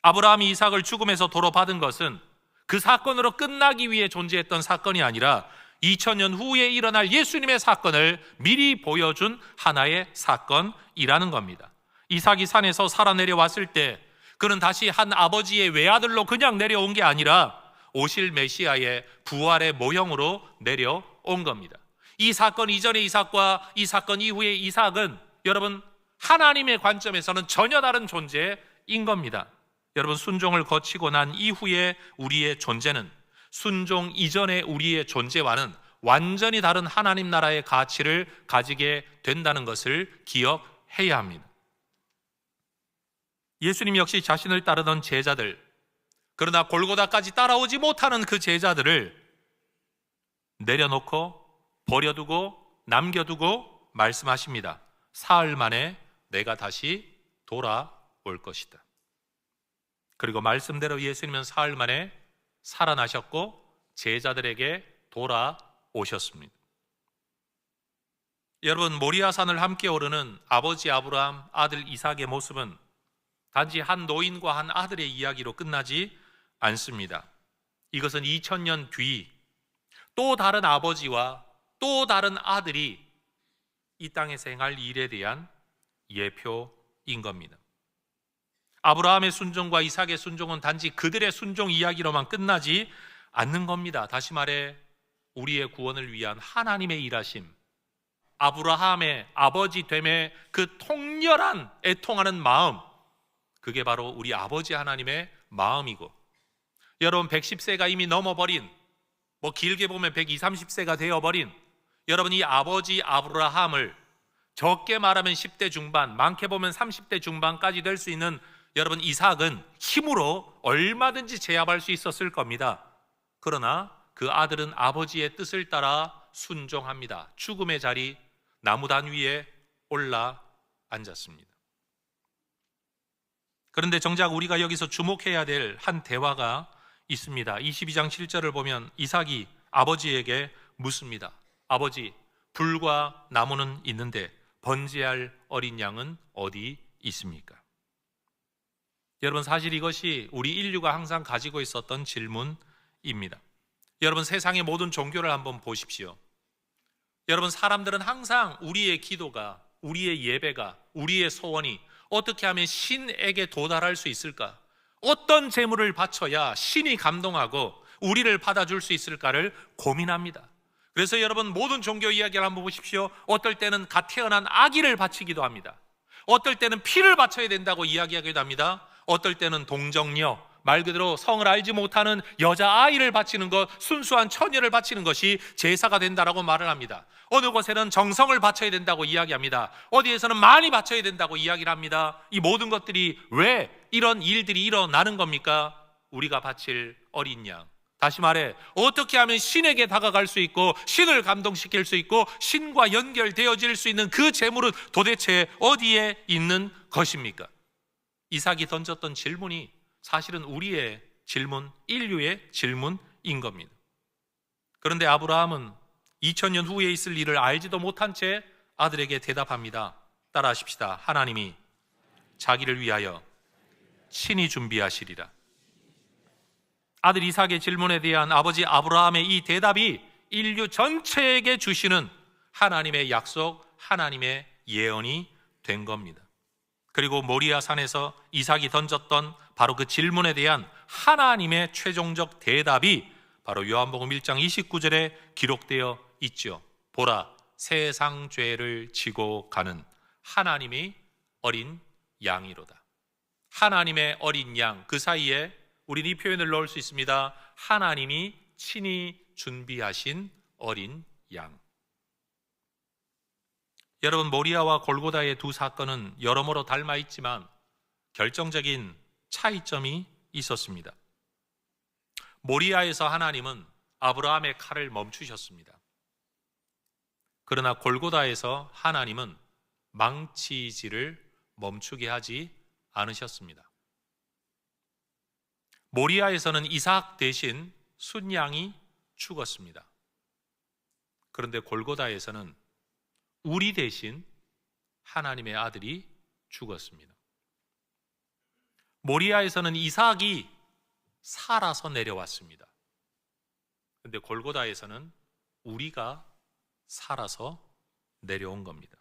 아브라함이 이삭을 죽음에서 도로 받은 것은 그 사건으로 끝나기 위해 존재했던 사건이 아니라 2000년 후에 일어날 예수님의 사건을 미리 보여준 하나의 사건이라는 겁니다. 이삭이 산에서 살아 내려왔을 때 그는 다시 한 아버지의 외아들로 그냥 내려온 게 아니라 오실 메시아의 부활의 모형으로 내려온 겁니다. 이 사건 이전의 이삭과 이 사건 이후의 이삭은 여러분 하나님의 관점에서는 전혀 다른 존재인 겁니다. 여러분, 순종을 거치고 난 이후에 우리의 존재는 순종 이전의 우리의 존재와는 완전히 다른 하나님 나라의 가치를 가지게 된다는 것을 기억해야 합니다. 예수님 역시 자신을 따르던 제자들, 그러나 골고다까지 따라오지 못하는 그 제자들을 내려놓고 버려두고 남겨두고 말씀하십니다. 사흘 만에 내가 다시 돌아올 것이다. 그리고 말씀대로 예수님은 사흘 만에 살아나셨고 제자들에게 돌아오셨습니다. 여러분, 모리아산을 함께 오르는 아버지 아브라함, 아들 이삭의 모습은 단지 한 노인과 한 아들의 이야기로 끝나지 않습니다. 이것은 2000년 뒤 또 다른 아버지와 또 다른 아들이 이 땅에서 행할 일에 대한 예표인 겁니다. 아브라함의 순종과 이삭의 순종은 단지 그들의 순종 이야기로만 끝나지 않는 겁니다. 다시 말해 우리의 구원을 위한 하나님의 일하심, 아브라함의 아버지 됨의 그 통렬한 애통하는 마음, 그게 바로 우리 아버지 하나님의 마음이고, 여러분 110세가 이미 넘어버린, 길게 보면 120, 30세가 되어버린 여러분 이 아버지 아브라함을 적게 말하면 10대 중반, 많게 보면 30대 중반까지 될 수 있는 여러분 이삭은 힘으로 얼마든지 제압할 수 있었을 겁니다. 그러나 그 아들은 아버지의 뜻을 따라 순종합니다. 죽음의 자리 나무단 위에 올라 앉았습니다. 그런데 정작 우리가 여기서 주목해야 될 한 대화가 있습니다. 22장 7절을 보면 이삭이 아버지에게 묻습니다. 아버지, 불과 나무는 있는데 번제할 어린 양은 어디 있습니까? 여러분, 사실 이것이 우리 인류가 항상 가지고 있었던 질문입니다. 여러분, 세상의 모든 종교를 한번 보십시오. 여러분, 사람들은 항상 우리의 기도가, 우리의 예배가, 우리의 소원이 어떻게 하면 신에게 도달할 수 있을까? 어떤 제물을 바쳐야 신이 감동하고 우리를 받아줄 수 있을까를 고민합니다. 그래서 여러분, 모든 종교 이야기를 한번 보십시오. 어떨 때는 갓 태어난 아기를 바치기도 합니다. 어떨 때는 피를 바쳐야 된다고 이야기하기도 합니다. 어떨 때는 동정녀, 말 그대로 성을 알지 못하는 여자아이를 바치는 것, 순수한 처녀를 바치는 것이 제사가 된다라고 말을 합니다. 어느 곳에는 정성을 바쳐야 된다고 이야기합니다. 어디에서는 많이 바쳐야 된다고 이야기를 합니다. 이 모든 것들이 왜 이런 일들이 일어나는 겁니까? 우리가 바칠 어린 양, 다시 말해 어떻게 하면 신에게 다가갈 수 있고 신을 감동시킬 수 있고 신과 연결되어질 수 있는 그 제물은 도대체 어디에 있는 것입니까? 이삭이 던졌던 질문이 사실은 우리의 질문, 인류의 질문인 겁니다. 그런데 아브라함은 2000년 후에 있을 일을 알지도 못한 채 아들에게 대답합니다. 따라하십시다. 하나님이 자기를 위하여 친히 준비하시리라. 아들 이삭의 질문에 대한 아버지 아브라함의 이 대답이 인류 전체에게 주시는 하나님의 약속, 하나님의 예언이 된 겁니다. 그리고 모리아 산에서 이삭이 던졌던 바로 그 질문에 대한 하나님의 최종적 대답이 바로 요한복음 1장 29절에 기록되어 있죠. 보라, 세상 죄를 지고 가는 하나님의 어린 양이로다. 하나님의 어린 양, 그 사이에 우리는 이 표현을 넣을 수 있습니다. 하나님이 친히 준비하신 어린 양. 여러분, 모리아와 골고다의 두 사건은 여러모로 닮아 있지만 결정적인 차이점이 있었습니다. 모리아에서 하나님은 아브라함의 칼을 멈추셨습니다. 그러나 골고다에서 하나님은 망치질을 멈추게 하지 않으셨습니다. 모리아에서는 이삭 대신 순양이 죽었습니다. 그런데 골고다에서는 우리 대신 하나님의 아들이 죽었습니다. 모리아에서는 이삭이 살아서 내려왔습니다. 그런데 골고다에서는 우리가 살아서 내려온 겁니다.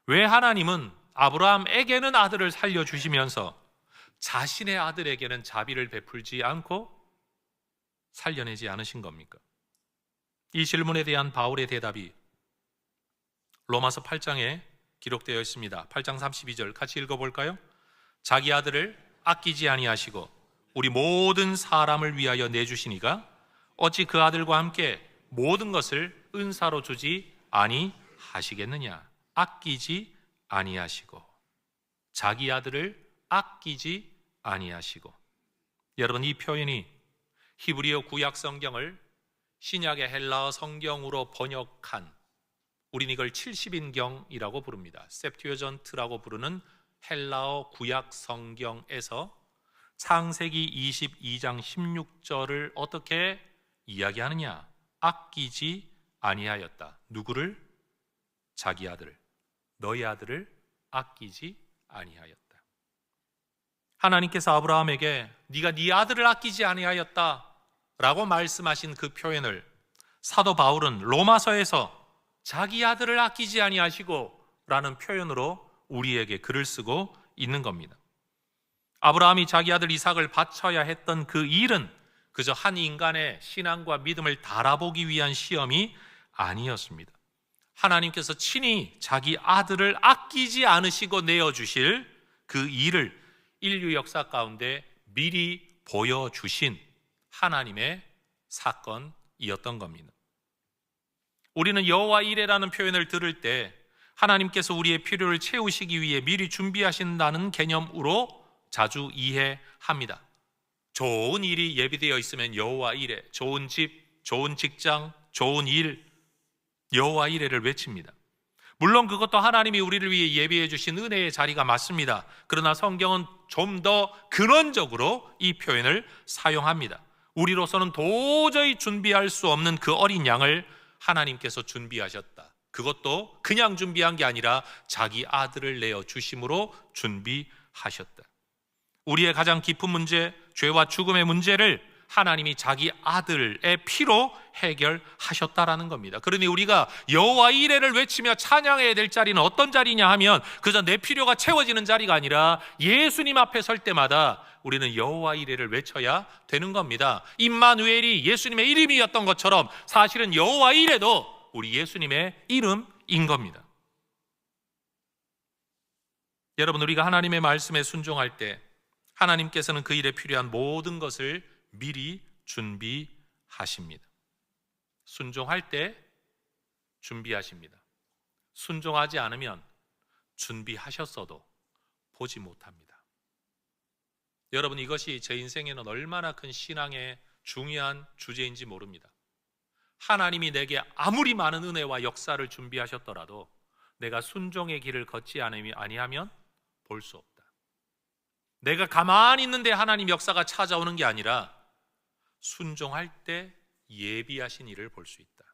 왜 하나님은 아브라함에게는 아들을 살려주시면서 자신의 아들에게는 자비를 베풀지 않고 살려내지 않으신 겁니까? 이 질문에 대한 바울의 대답이 로마서 8장에 기록되어 있습니다. 8장 32절 같이 읽어볼까요? 자기 아들을 아끼지 아니하시고 우리 모든 사람을 위하여 내주시니가 어찌 그 아들과 함께 모든 것을 은사로 주지 아니하시겠느냐. 아끼지 아니하시고, 자기 아들을 아끼지 아니하시고. 여러분, 이 표현이 히브리어 구약 성경을 신약의 헬라어 성경으로 번역한, 우린 이걸 70인경이라고 부릅니다. 셉튜어전트라고 부르는 헬라어 구약 성경에서 창세기 22장 16절을 어떻게 이야기하느냐? 아끼지 아니하였다. 누구를? 자기 아들을. 너희 아들을 아끼지 아니하였다. 하나님께서 아브라함에게 네가 네 아들을 아끼지 아니하였다 라고 말씀하신 그 표현을 사도 바울은 로마서에서 자기 아들을 아끼지 아니하시고 라는 표현으로 우리에게 글을 쓰고 있는 겁니다. 아브라함이 자기 아들 이삭을 바쳐야 했던 그 일은 그저 한 인간의 신앙과 믿음을 달아보기 위한 시험이 아니었습니다. 하나님께서 친히 자기 아들을 아끼지 않으시고 내어주실 그 일을 인류 역사 가운데 미리 보여주신 하나님의 사건이었던 겁니다. 우리는 여호와 이레라는 표현을 들을 때 하나님께서 우리의 필요를 채우시기 위해 미리 준비하신다는 개념으로 자주 이해합니다. 좋은 일이 예비되어 있으면 여호와 이레, 좋은 집, 좋은 직장, 좋은 일, 여호와 이레를 외칩니다. 물론 그것도 하나님이 우리를 위해 예비해 주신 은혜의 자리가 맞습니다. 그러나 성경은 좀 더 근원적으로 이 표현을 사용합니다. 우리로서는 도저히 준비할 수 없는 그 어린 양을 하나님께서 준비하셨다. 그것도 그냥 준비한 게 아니라 자기 아들을 내어 주심으로 준비하셨다. 우리의 가장 깊은 문제, 죄와 죽음의 문제를 하나님이 자기 아들의 피로 해결하셨다라는 겁니다. 그러니 우리가 여호와 이레를 외치며 찬양해야 될 자리는 어떤 자리냐 하면 그저 내 필요가 채워지는 자리가 아니라 예수님 앞에 설 때마다 우리는 여호와 이레를 외쳐야 되는 겁니다. 임마누엘이 예수님의 이름이었던 것처럼 사실은 여호와 이레도 우리 예수님의 이름인 겁니다. 여러분, 우리가 하나님의 말씀에 순종할 때 하나님께서는 그 일에 필요한 모든 것을 미리 준비하십니다. 순종할 때 준비하십니다. 순종하지 않으면 준비하셨어도 보지 못합니다. 여러분, 이것이 제 인생에는 얼마나 큰 신앙의 중요한 주제인지 모릅니다. 하나님이 내게 아무리 많은 은혜와 역사를 준비하셨더라도 내가 순종의 길을 걷지 아니하면 볼 수 없다. 내가 가만히 있는데 하나님 역사가 찾아오는 게 아니라 순종할 때 예비하신 일을 볼 수 있다.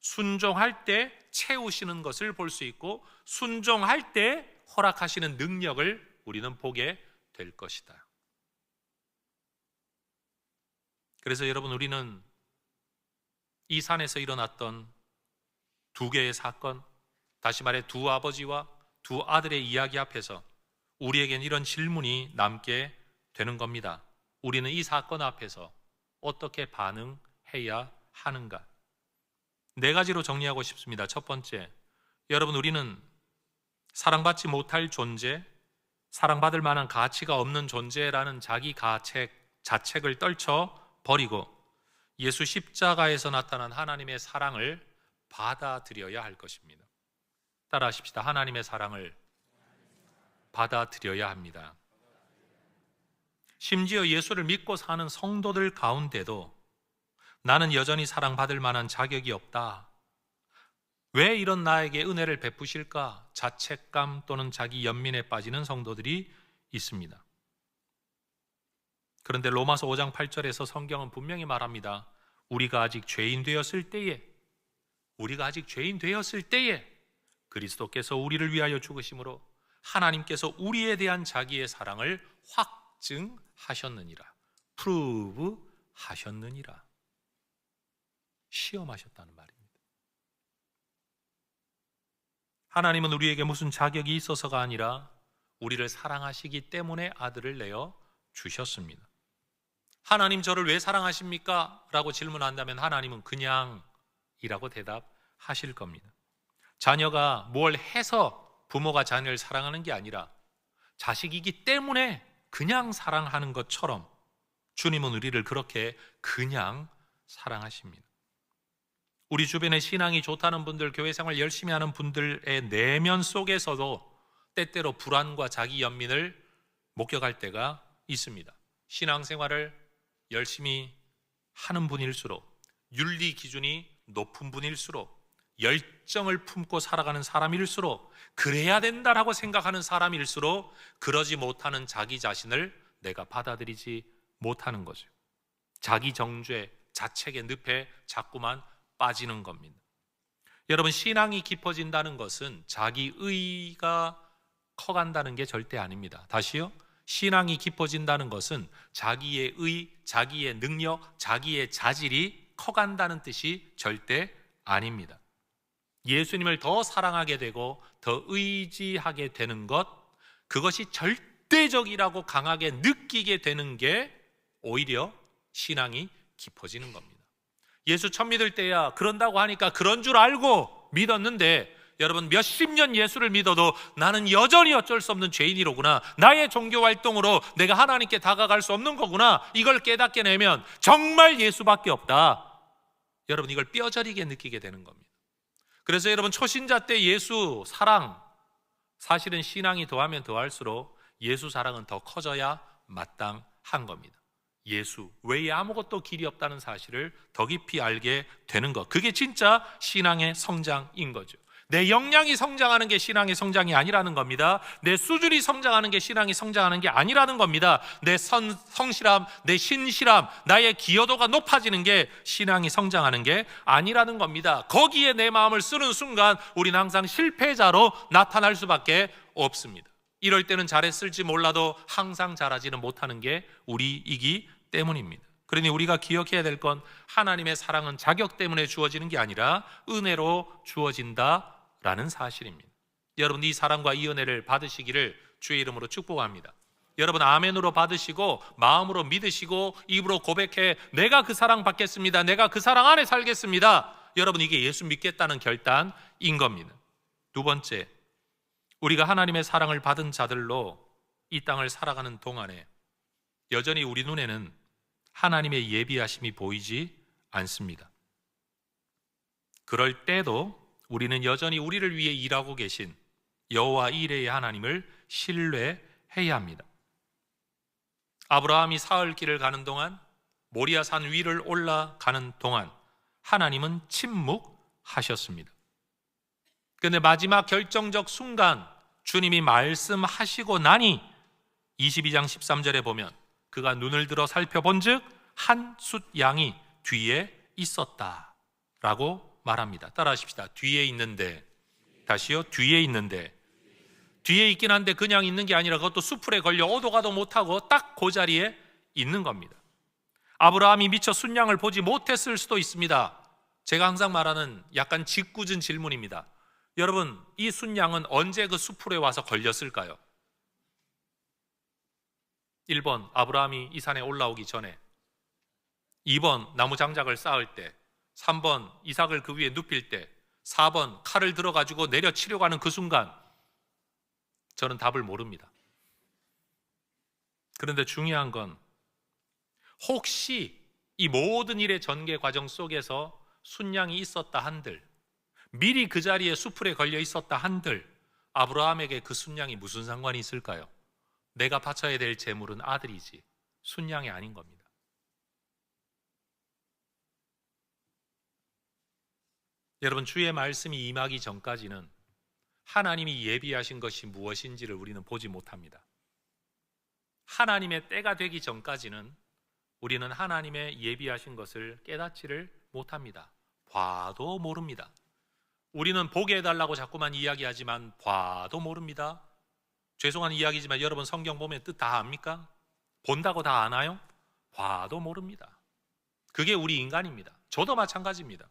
순종할 때 채우시는 것을 볼 수 있고 순종할 때 허락하시는 능력을 우리는 보게 될 것이다. 그래서 여러분, 우리는 이 산에서 일어났던 두 개의 사건, 다시 말해 두 아버지와 두 아들의 이야기 앞에서 우리에겐 이런 질문이 남게 되는 겁니다. 우리는 이 사건 앞에서 어떻게 반응해야 하는가? 네 가지로 정리하고 싶습니다. 첫 번째, 여러분, 우리는 사랑받지 못할 존재, 사랑받을 만한 가치가 없는 존재라는 자기 가책 자책을 떨쳐버리고 예수 십자가에서 나타난 하나님의 사랑을 받아들여야 할 것입니다. 따라하십시다. 하나님의 사랑을 받아들여야 합니다. 심지어 예수를 믿고 사는 성도들 가운데도 나는 여전히 사랑받을 만한 자격이 없다. 왜 이런 나에게 은혜를 베푸실까? 자책감 또는 자기 연민에 빠지는 성도들이 있습니다. 그런데 로마서 5장 8절에서 성경은 분명히 말합니다. 우리가 아직 죄인 되었을 때에 그리스도께서 우리를 위하여 죽으심으로 하나님께서 우리에 대한 자기의 사랑을 확증하셨느니라. 프루브 하셨느니라. 시험하셨다는 말입니다. 하나님은 우리에게 무슨 자격이 있어서가 아니라 우리를 사랑하시기 때문에 아들을 내어 주셨습니다. 하나님 저를 왜 사랑하십니까? 라고 질문한다면 하나님은 그냥 이라고 대답하실 겁니다. 자녀가 뭘 해서 부모가 자녀를 사랑하는 게 아니라 자식이기 때문에 그냥 사랑하는 것처럼 주님은 우리를 그렇게 그냥 사랑하십니다. 우리 주변에 신앙이 좋다는 분들, 교회 생활 열심히 하는 분들의 내면 속에서도 때때로 불안과 자기 연민을 목격할 때가 있습니다. 신앙생활을 열심히 하는 분일수록, 윤리 기준이 높은 분일수록, 열정을 품고 살아가는 사람일수록, 그래야 된다라고 생각하는 사람일수록 그러지 못하는 자기 자신을 내가 받아들이지 못하는 거죠. 자기 정죄, 자책의 늪에 자꾸만 빠지는 겁니다. 여러분, 신앙이 깊어진다는 것은 자기 의가 커간다는 게 절대 아닙니다. 다시요. 신앙이 깊어진다는 것은 자기의 의, 자기의 능력, 자기의 자질이 커간다는 뜻이 절대 아닙니다. 예수님을 더 사랑하게 되고 더 의지하게 되는 것, 그것이 절대적이라고 강하게 느끼게 되는 게 오히려 신앙이 깊어지는 겁니다. 예수 처음 믿을 때야 그런다고 하니까 그런 줄 알고 믿었는데, 여러분, 몇십 년 예수를 믿어도 나는 여전히 어쩔 수 없는 죄인이로구나, 나의 종교 활동으로 내가 하나님께 다가갈 수 없는 거구나, 이걸 깨닫게 되면 정말 예수밖에 없다, 여러분, 이걸 뼈저리게 느끼게 되는 겁니다. 그래서 여러분, 초신자 때 예수 사랑, 사실은 신앙이 더하면 더할수록 예수 사랑은 더 커져야 마땅한 겁니다. 예수 외에 아무것도 길이 없다는 사실을 더 깊이 알게 되는 것, 그게 진짜 신앙의 성장인 거죠. 내 역량이 성장하는 게 신앙의 성장이 아니라는 겁니다. 내 수준이 성장하는 게 신앙이 성장하는 게 아니라는 겁니다. 내 성실함, 내 신실함, 나의 기여도가 높아지는 게 신앙이 성장하는 게 아니라는 겁니다. 거기에 내 마음을 쓰는 순간 우리는 항상 실패자로 나타날 수밖에 없습니다. 이럴 때는 잘했을지 몰라도 항상 잘하지는 못하는 게 우리이기 때문입니다. 그러니 우리가 기억해야 될 건, 하나님의 사랑은 자격 때문에 주어지는 게 아니라 은혜로 주어진다라는 사실입니다. 여러분, 이 사랑과 이 은혜를 받으시기를 주의 이름으로 축복합니다. 여러분, 아멘으로 받으시고 마음으로 믿으시고 입으로 고백해 내가 그 사랑 받겠습니다, 내가 그 사랑 안에 살겠습니다. 여러분, 이게 예수 믿겠다는 결단인 겁니다. 두 번째, 우리가 하나님의 사랑을 받은 자들로 이 땅을 살아가는 동안에 여전히 우리 눈에는 하나님의 예비하심이 보이지 않습니다. 그럴 때도 우리는 여전히 우리를 위해 일하고 계신 여호와 이레의 하나님을 신뢰해야 합니다. 아브라함이 사흘길을 가는 동안, 모리아산 위를 올라가는 동안 하나님은 침묵하셨습니다. 그런데 마지막 결정적 순간 주님이 말씀하시고 나니 22장 13절에 보면 그가 눈을 들어 살펴본 즉 한 숫 양이 뒤에 있었다라고 말합니다. 따라하십시다. 뒤에 있는데, 다시요, 뒤에 있는데. 뒤에 있긴 한데 그냥 있는 게 아니라 그것도 수풀에 걸려 오도 가도 못하고 딱 그 자리에 있는 겁니다. 아브라함이 미처 순양을 보지 못했을 수도 있습니다. 제가 항상 말하는 약간 짓궂은 질문입니다. 여러분, 이 순양은 언제 그 수풀에 와서 걸렸을까요? 1번, 아브라함이 이 산에 올라오기 전에, 2번, 나무 장작을 쌓을 때, 3번, 이삭을 그 위에 눕힐 때, 4번, 칼을 들어가지고 내려치려고 하는 그 순간. 저는 답을 모릅니다. 그런데 중요한 건, 혹시 이 모든 일의 전개 과정 속에서 순양이 있었다 한들, 미리 그 자리에 수풀에 걸려 있었다 한들, 아브라함에게 그 순양이 무슨 상관이 있을까요? 내가 바쳐야 될 재물은 아들이지 순양이 아닌 겁니다. 여러분, 주의 말씀이 임하기 전까지는 하나님이 예비하신 것이 무엇인지를 우리는 보지 못합니다. 하나님의 때가 되기 전까지는 우리는 하나님의 예비하신 것을 깨닫지를 못합니다. 봐도 모릅니다. 우리는 보게 해달라고 자꾸만 이야기하지만 봐도 모릅니다. 죄송한 이야기지만 여러분, 성경 보면 뜻 다 압니까? 본다고 다 아나요? 봐도 모릅니다. 그게 우리 인간입니다. 저도 마찬가지입니다.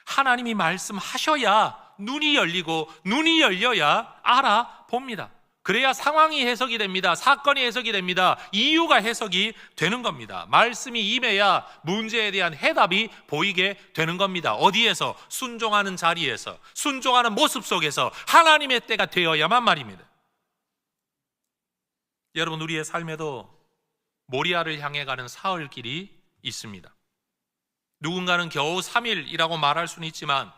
하나님이 말씀하셔야 눈이 열리고 눈이 열려야 알아봅니다. 그래야 상황이 해석이 됩니다. 사건이 해석이 됩니다. 이유가 해석이 되는 겁니다. 말씀이 임해야 문제에 대한 해답이 보이게 되는 겁니다. 어디에서? 순종하는 자리에서, 순종하는 모습 속에서 하나님의 때가 되어야만 말입니다. 여러분, 우리의 삶에도 모리아를 향해 가는 사흘길이 있습니다. 누군가는 겨우 3일이라고 말할 수는 있지만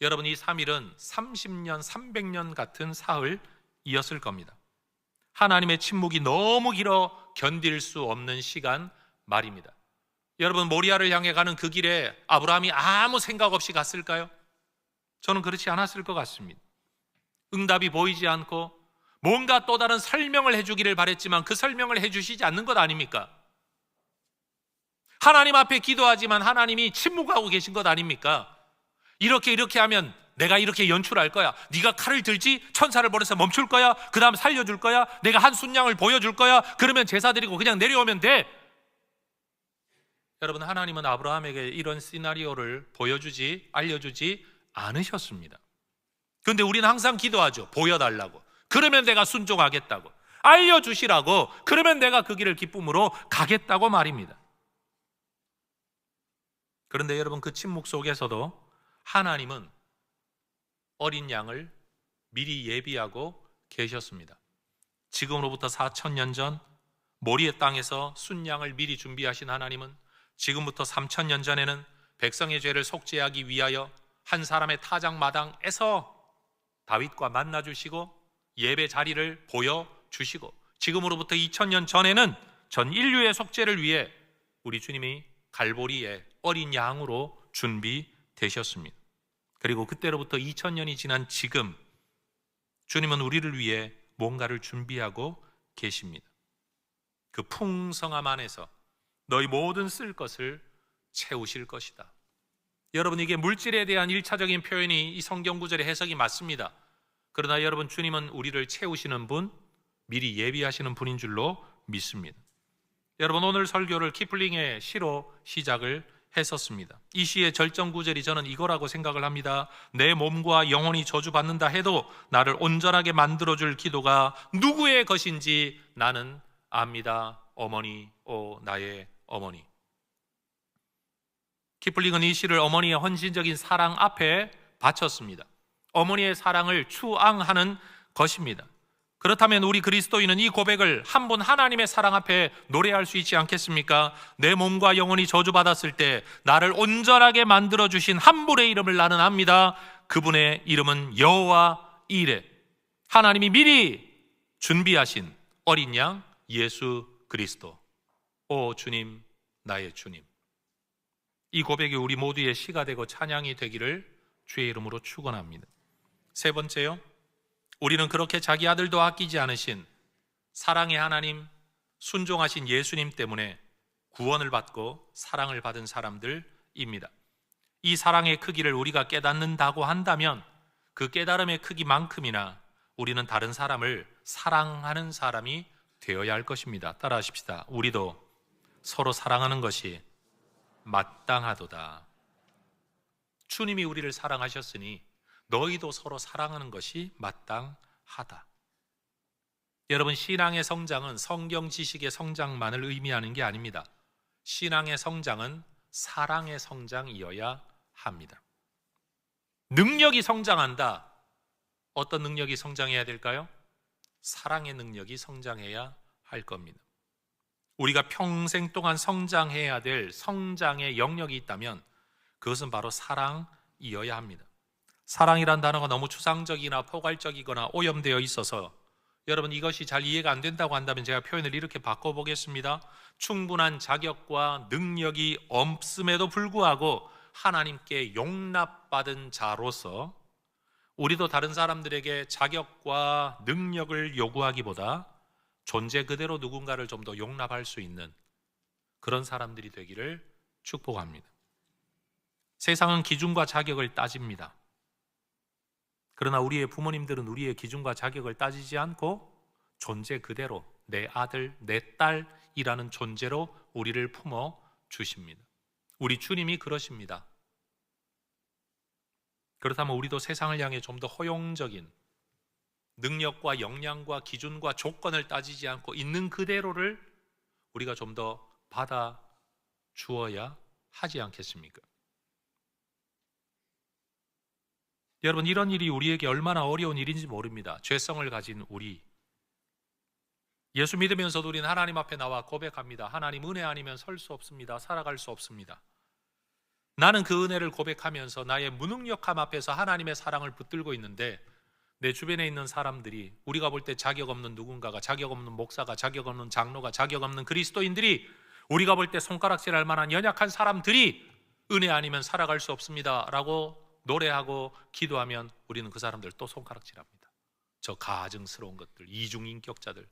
여러분, 이 3일은 30년, 300년 같은 사흘이었을 겁니다. 하나님의 침묵이 너무 길어 견딜 수 없는 시간 말입니다. 여러분, 모리아를 향해 가는 그 길에 아브라함이 아무 생각 없이 갔을까요? 저는 그렇지 않았을 것 같습니다. 응답이 보이지 않고 뭔가 또 다른 설명을 해주기를 바랬지만 그 설명을 해주시지 않는 것 아닙니까? 하나님 앞에 기도하지만 하나님이 침묵하고 계신 것 아닙니까? 이렇게 하면 내가 이렇게 연출할 거야. 네가 칼을 들지 천사를 보내서 멈출 거야. 그 다음 살려줄 거야. 내가 한 순양을 보여줄 거야. 그러면 제사 드리고 그냥 내려오면 돼. 여러분, 하나님은 아브라함에게 이런 시나리오를 알려주지 않으셨습니다. 그런데 우리는 항상 기도하죠. 보여달라고. 그러면 내가 순종하겠다고. 알려주시라고. 그러면 내가 그 길을 기쁨으로 가겠다고 말입니다. 그런데 여러분, 그 침묵 속에서도 하나님은 어린 양을 미리 예비하고 계셨습니다. 지금으로부터 4,000년 전 모리의 땅에서 순양을 미리 준비하신 하나님은 지금부터 3,000년 전에는 백성의 죄를 속죄하기 위하여 한 사람의 타작마당에서 다윗과 만나주시고 예배 자리를 보여주시고 지금으로부터 2,000년 전에는 전 인류의 속죄를 위해 우리 주님이 갈보리의 어린 양으로 준비되셨습니다. 그리고 그때로부터 2,000년이 지난 지금 주님은 우리를 위해 뭔가를 준비하고 계십니다. 그 풍성함 안에서 너희 모든 쓸 것을 채우실 것이다. 여러분, 이게 물질에 대한 1차적인 표현이 이 성경 구절의 해석이 맞습니다. 그러나 여러분, 주님은 우리를 채우시는 분, 미리 예비하시는 분인 줄로 믿습니다. 여러분, 오늘 설교를 키플링의 시로 시작을 했었습니다. 이 시의 절정 구절이 저는 이거라고 생각을 합니다. 내 몸과 영혼이 저주받는다 해도 나를 온전하게 만들어줄 기도가 누구의 것인지 나는 압니다. 어머니, 오 나의 어머니. 키플링은 이 시를 어머니의 헌신적인 사랑 앞에 바쳤습니다. 어머니의 사랑을 추앙하는 것입니다. 그렇다면 우리 그리스도인은 이 고백을 한 분 하나님의 사랑 앞에 노래할 수 있지 않겠습니까? 내 몸과 영혼이 저주받았을 때 나를 온전하게 만들어주신 한 분의 이름을 나는 압니다. 그분의 이름은 여호와 이레. 하나님이 미리 준비하신 어린 양 예수 그리스도. 오 주님, 나의 주님. 이 고백이 우리 모두의 시가 되고 찬양이 되기를 주의 이름으로 축원합니다. 세 번째요, 우리는 그렇게 자기 아들도 아끼지 않으신 사랑의 하나님, 순종하신 예수님 때문에 구원을 받고 사랑을 받은 사람들입니다. 이 사랑의 크기를 우리가 깨닫는다고 한다면 그 깨달음의 크기만큼이나 우리는 다른 사람을 사랑하는 사람이 되어야 할 것입니다. 따라하십시다. 우리도 서로 사랑하는 것이 마땅하도다. 주님이 우리를 사랑하셨으니 너희도 서로 사랑하는 것이 마땅하다. 여러분, 신앙의 성장은 성경 지식의 성장만을 의미하는 게 아닙니다. 신앙의 성장은 사랑의 성장이어야 합니다. 능력이 성장한다. 어떤 능력이 성장해야 될까요? 사랑의 능력이 성장해야 할 겁니다. 우리가 평생 동안 성장해야 될 성장의 영역이 있다면 그것은 바로 사랑이어야 합니다. 사랑이란 단어가 너무 추상적이나 포괄적이거나 오염되어 있어서 여러분, 이것이 잘 이해가 안 된다고 한다면 제가 표현을 이렇게 바꿔보겠습니다. 충분한 자격과 능력이 없음에도 불구하고 하나님께 용납받은 자로서 우리도 다른 사람들에게 자격과 능력을 요구하기보다 존재 그대로 누군가를 좀 더 용납할 수 있는 그런 사람들이 되기를 축복합니다. 세상은 기준과 자격을 따집니다. 그러나 우리의 부모님들은 우리의 기준과 자격을 따지지 않고 존재 그대로 내 아들, 내 딸이라는 존재로 우리를 품어 주십니다. 우리 주님이 그러십니다. 그렇다면 우리도 세상을 향해 좀 더 허용적인 능력과 역량과 기준과 조건을 따지지 않고 있는 그대로를 우리가 좀 더 받아 주어야 하지 않겠습니까? 여러분, 이런 일이 우리에게 얼마나 어려운 일인지 모릅니다. 죄성을 가진 우리, 예수 믿으면서도 우리는 하나님 앞에 나와 고백합니다. 하나님, 은혜 아니면 설 수 없습니다. 살아갈 수 없습니다. 나는 그 은혜를 고백하면서 나의 무능력함 앞에서 하나님의 사랑을 붙들고 있는데 내 주변에 있는 사람들이, 우리가 볼 때 자격 없는 누군가가, 자격 없는 목사가, 자격 없는 장로가, 자격 없는 그리스도인들이 우리가 볼 때 손가락질할 만한 연약한 사람들이 은혜 아니면 살아갈 수 없습니다 라고 노래하고 기도하면 우리는 그 사람들 또 손가락질합니다. 저 가증스러운 것들, 이중인격자들.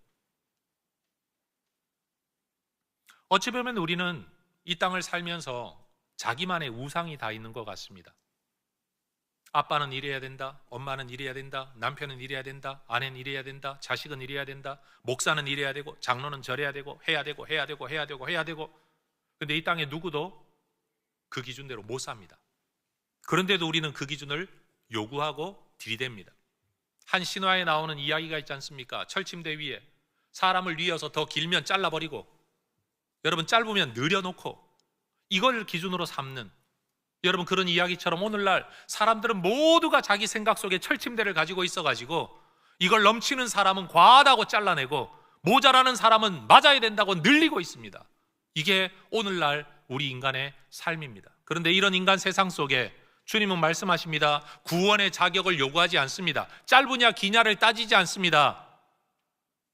어찌 보면 우리는 이 땅을 살면서 자기만의 우상이 다 있는 것 같습니다. 아빠는 이래야 된다, 엄마는 이래야 된다, 남편은 이래야 된다, 아내는 이래야 된다, 자식은 이래야 된다, 목사는 이래야 되고, 장로는 저래야 되고, 해야 되고, 해야 되고, 해야 되고, 해야 되고. 근데 이 땅에 누구도 그 기준대로 못 삽니다. 그런데도 우리는 그 기준을 요구하고 들이댑니다. 한 신화에 나오는 이야기가 있지 않습니까? 철침대 위에 사람을 뉘어서 더 길면 잘라버리고, 여러분 짧으면 늘여놓고, 이걸 기준으로 삼는, 여러분 그런 이야기처럼 오늘날 사람들은 모두가 자기 생각 속에 철침대를 가지고 있어가지고 이걸 넘치는 사람은 과하다고 잘라내고 모자라는 사람은 맞아야 된다고 늘리고 있습니다. 이게 오늘날 우리 인간의 삶입니다. 그런데 이런 인간 세상 속에 주님은 말씀하십니다. 구원의 자격을 요구하지 않습니다. 짧으냐 기냐를 따지지 않습니다.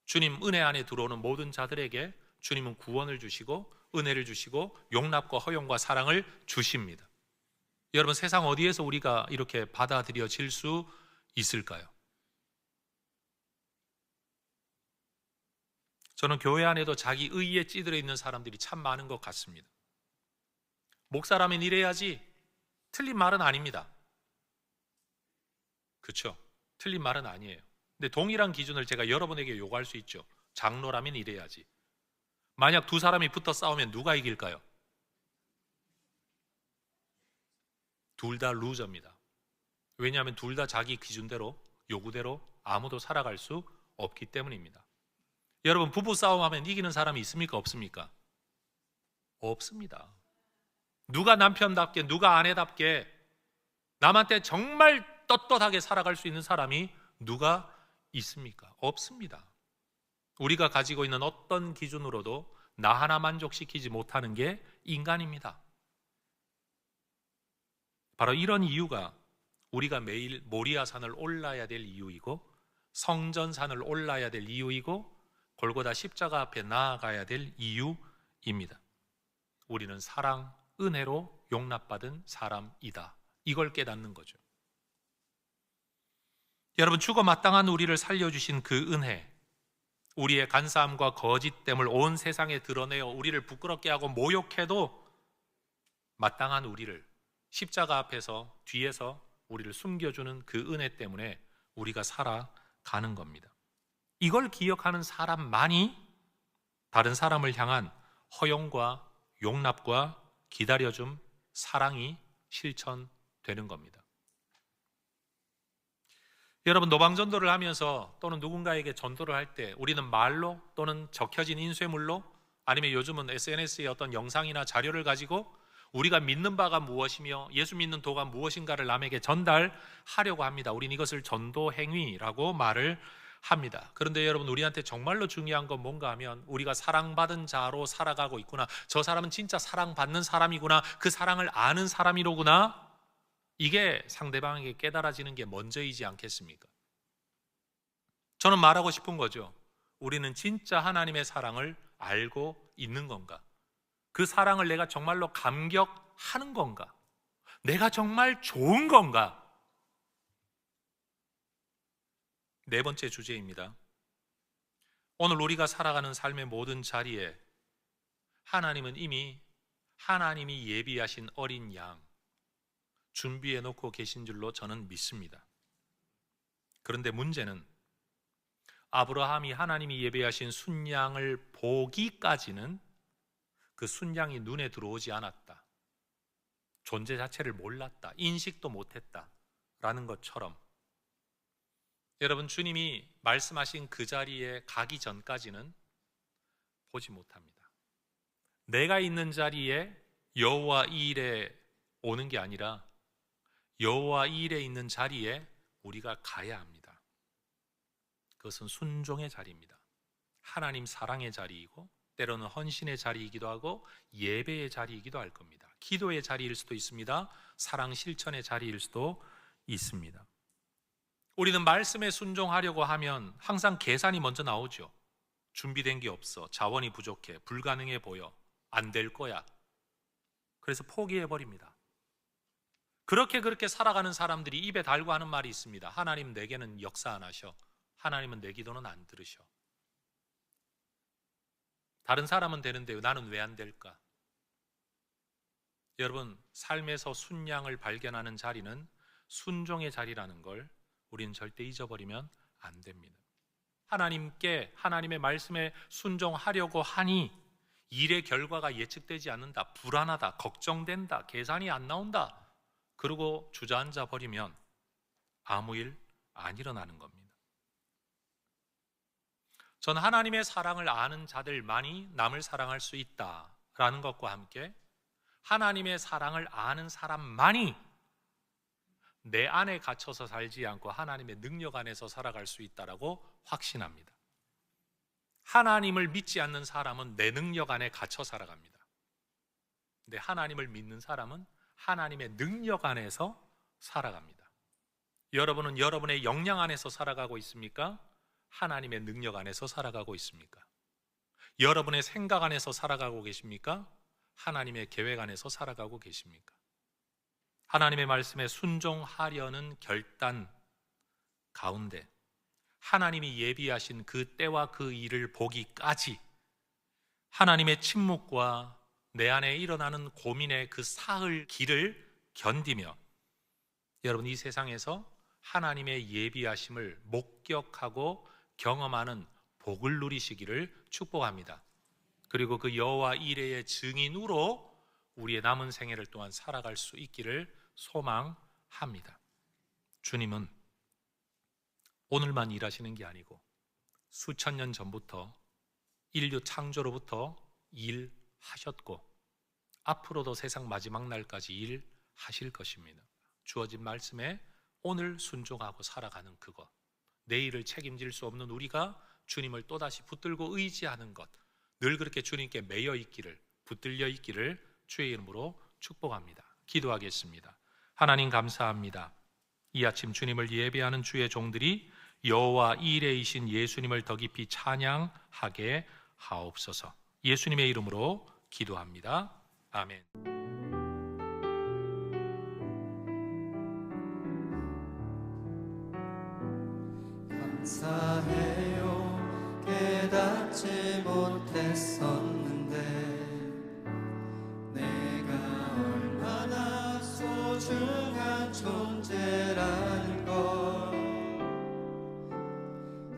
주님 은혜 안에 들어오는 모든 자들에게 주님은 구원을 주시고 은혜를 주시고 용납과 허용과 사랑을 주십니다. 여러분 세상 어디에서 우리가 이렇게 받아들여질 수 있을까요? 저는 교회 안에도 자기 의의에 찌들어 있는 사람들이 참 많은 것 같습니다. 목사라면 이래야지, 틀린 말은 아닙니다. 그렇죠? 틀린 말은 아니에요. 근데 동일한 기준을 제가 여러분에게 요구할 수 있죠. 장로라면 이래야지. 만약 두 사람이 붙어 싸우면 누가 이길까요? 둘 다 루저입니다. 왜냐하면 둘 다 자기 기준대로, 요구대로 아무도 살아갈 수 없기 때문입니다. 여러분 부부 싸움하면 이기는 사람이 있습니까? 없습니까? 없습니다. 누가 남편답게, 누가 아내답게 남한테 정말 떳떳하게 살아갈 수 있는 사람이 누가 있습니까? 없습니다. 우리가 가지고 있는 어떤 기준으로도 나 하나 만족시키지 못하는 게 인간입니다. 바로 이런 이유가 우리가 매일 모리아산을 올라야 될 이유이고, 성전산을 올라야 될 이유이고, 골고다 십자가 앞에 나아가야 될 이유입니다. 우리는 사랑, 은혜로 용납받은 사람이다. 이걸 깨닫는 거죠. 여러분 죽어 마땅한 우리를 살려주신 그 은혜, 우리의 간사함과 거짓됨을 온 세상에 드러내어 우리를 부끄럽게 하고 모욕해도 마땅한 우리를 십자가 앞에서 뒤에서 우리를 숨겨주는 그 은혜 때문에 우리가 살아가는 겁니다. 이걸 기억하는 사람만이 다른 사람을 향한 허용과 용납과 기다려줌, 사랑이 실천되는 겁니다. 여러분 노방전도를 하면서 또는 누군가에게 전도를 할 때 우리는 말로 또는 적혀진 인쇄물로 아니면 요즘은 SNS의 어떤 영상이나 자료를 가지고 우리가 믿는 바가 무엇이며 예수 믿는 도가 무엇인가를 남에게 전달하려고 합니다. 우리는 이것을 전도 행위라고 말을 합니다. 그런데 여러분 우리한테 정말로 중요한 건 뭔가 하면 우리가 사랑받은 자로 살아가고 있구나, 저 사람은 진짜 사랑받는 사람이구나, 그 사랑을 아는 사람이로구나, 이게 상대방에게 깨달아지는 게 먼저이지 않겠습니까? 저는 말하고 싶은 거죠. 우리는 진짜 하나님의 사랑을 알고 있는 건가? 그 사랑을 내가 정말로 감격하는 건가? 내가 정말 좋은 건가? 네 번째 주제입니다. 오늘 우리가 살아가는 삶의 모든 자리에 하나님은 이미 하나님이 예비하신 어린 양 준비해 놓고 계신 줄로 저는 믿습니다. 그런데 문제는 아브라함이 하나님이 예비하신 순양을 보기까지는 그 순양이 눈에 들어오지 않았다, 존재 자체를 몰랐다, 인식도 못했다 라는 것처럼 여러분 주님이 말씀하신 그 자리에 가기 전까지는 보지 못합니다. 내가 있는 자리에 여호와 일에 오는 게 아니라 여호와 일에 있는 자리에 우리가 가야 합니다. 그것은 순종의 자리입니다. 하나님 사랑의 자리이고 때로는 헌신의 자리이기도 하고 예배의 자리이기도 할 겁니다. 기도의 자리일 수도 있습니다. 사랑 실천의 자리일 수도 있습니다. 우리는 말씀에 순종하려고 하면 항상 계산이 먼저 나오죠. 준비된 게 없어, 자원이 부족해, 불가능해 보여, 안 될 거야. 그래서 포기해버립니다. 그렇게 살아가는 사람들이 입에 달고 하는 말이 있습니다. 하나님 내게는 역사 안 하셔. 하나님은 내 기도는 안 들으셔. 다른 사람은 되는데 나는 왜 안 될까? 여러분, 삶에서 순양을 발견하는 자리는 순종의 자리라는 걸 우리는 절대 잊어버리면 안 됩니다. 하나님께, 하나님의 말씀에 순종하려고 하니 일의 결과가 예측되지 않는다, 불안하다, 걱정된다, 계산이 안 나온다, 그러고 주저앉아 버리면 아무 일 안 일어나는 겁니다. 전 하나님의 사랑을 아는 자들만이 남을 사랑할 수 있다라는 것과 함께 하나님의 사랑을 아는 사람만이 내 안에 갇혀서 살지 않고 하나님의 능력 안에서 살아갈 수 있다라고 확신합니다. 하나님을 믿지 않는 사람은 내 능력 안에 갇혀 살아갑니다. 근데 하나님을 믿는 사람은 하나님의 능력 안에서 살아갑니다. 여러분은 여러분의 역량 안에서 살아가고 있습니까? 하나님의 능력 안에서 살아가고 있습니까? 여러분의 생각 안에서 살아가고 계십니까? 하나님의 계획 안에서 살아가고 계십니까? 하나님의 말씀에 순종하려는 결단 가운데 하나님이 예비하신 그 때와 그 일을 보기까지 하나님의 침묵과 내 안에 일어나는 고민의 그 사흘 길을 견디며 여러분 이 세상에서 하나님의 예비하심을 목격하고 경험하는 복을 누리시기를 축복합니다. 그리고 그 여호와 이레의 증인으로 우리의 남은 생애를 또한 살아갈 수 있기를 소망합니다. 주님은 오늘만 일하시는 게 아니고 수천 년 전부터 인류 창조로부터 일하셨고 앞으로도 세상 마지막 날까지 일하실 것입니다. 주어진 말씀에 오늘 순종하고 살아가는 그것, 내일을 책임질 수 없는 우리가 주님을 또다시 붙들고 의지하는 것, 늘 그렇게 주님께 매여 있기를, 붙들려 있기를 주의 이름으로 축복합니다. 기도하겠습니다. 하나님 감사합니다. 이 아침 주님을 예배하는 주의 종들이 여호와 이레이신 예수님을 더 깊이 찬양하게 하옵소서. 예수님의 이름으로 기도합니다. 아멘. 감사해요. 깨닫지 못했었는데 내가 얼마나 소중한 존재라는 걸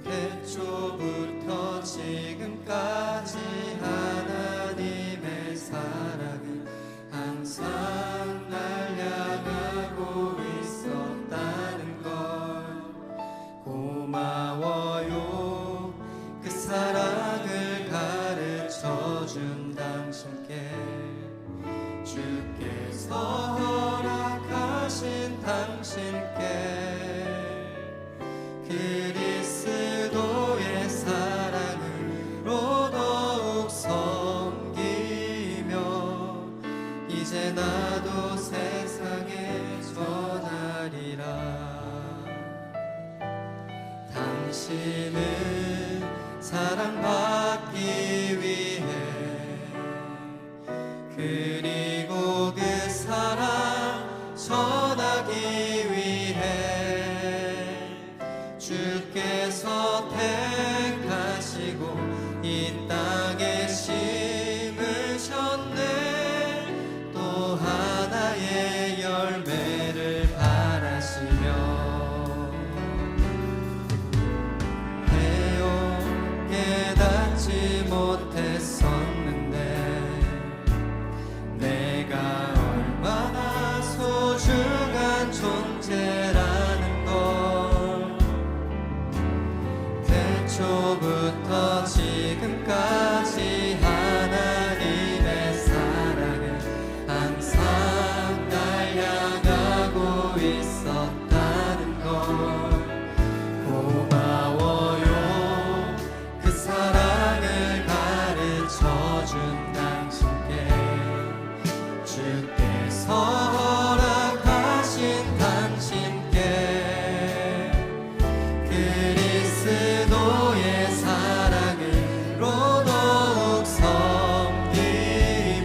태초부터 지금까지 하나님의 사랑은 항상 날 향하고 있었다는 걸 고마워요. 그 사랑을 가르쳐준 당신께 주께서 허락하신 당신께 그리스도의 사랑으로 더욱 섬기며 이제 나도 세상에 전하리라. 당신은 사랑받기 위해 그리고 그 사랑 전하기 위해 주께서 택하시고 이 땅에 심으셨네. 또 하나의 열매를 바라시며 깨닫지 못했었는데 내가 얼마나 소중한 존재라는 걸 태초부터 지금까지 하나님의 사랑은 항상 날 향하고 있었다는 걸 고마워요. 그 사랑을 가르쳐준 당신께 주께서 허락하신 당신께 그리스도의 사랑으로 더욱 섬기며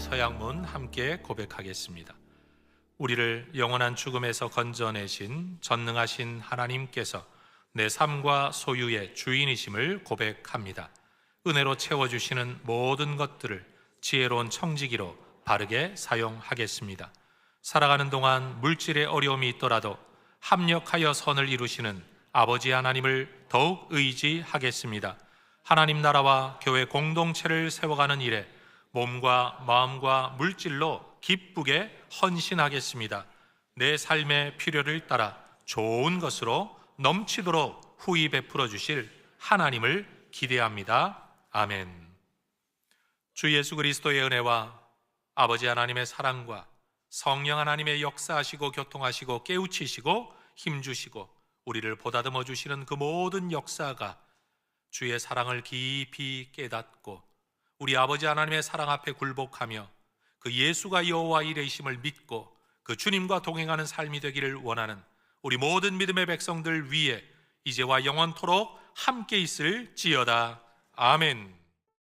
서양문 함께 고백하겠습니다. 우리를 영원한 죽음에서 건져내신 전능하신 하나님께서 내 삶과 소유의 주인이심을 고백합니다. 은혜로 채워주시는 모든 것들을 지혜로운 청지기로 바르게 사용하겠습니다. 살아가는 동안 물질의 어려움이 있더라도 합력하여 선을 이루시는 아버지 하나님을 더욱 의지하겠습니다. 하나님 나라와 교회 공동체를 세워가는 일에 몸과 마음과 물질로 기쁘게 헌신하겠습니다. 내 삶의 필요를 따라 좋은 것으로 넘치도록 후히 베풀어 주실 하나님을 기대합니다. 아멘. 주 예수 그리스도의 은혜와 아버지 하나님의 사랑과 성령 하나님의 역사하시고 교통하시고 깨우치시고 힘주시고 우리를 보다듬어 주시는 그 모든 역사가 주의 사랑을 깊이 깨닫고 우리 아버지 하나님의 사랑 앞에 굴복하며 그 예수가 여호와 이레이심을 믿고 그 주님과 동행하는 삶이 되기를 원하는 우리 모든 믿음의 백성들 위에 이제와 영원토록 함께 있을지어다. 아멘.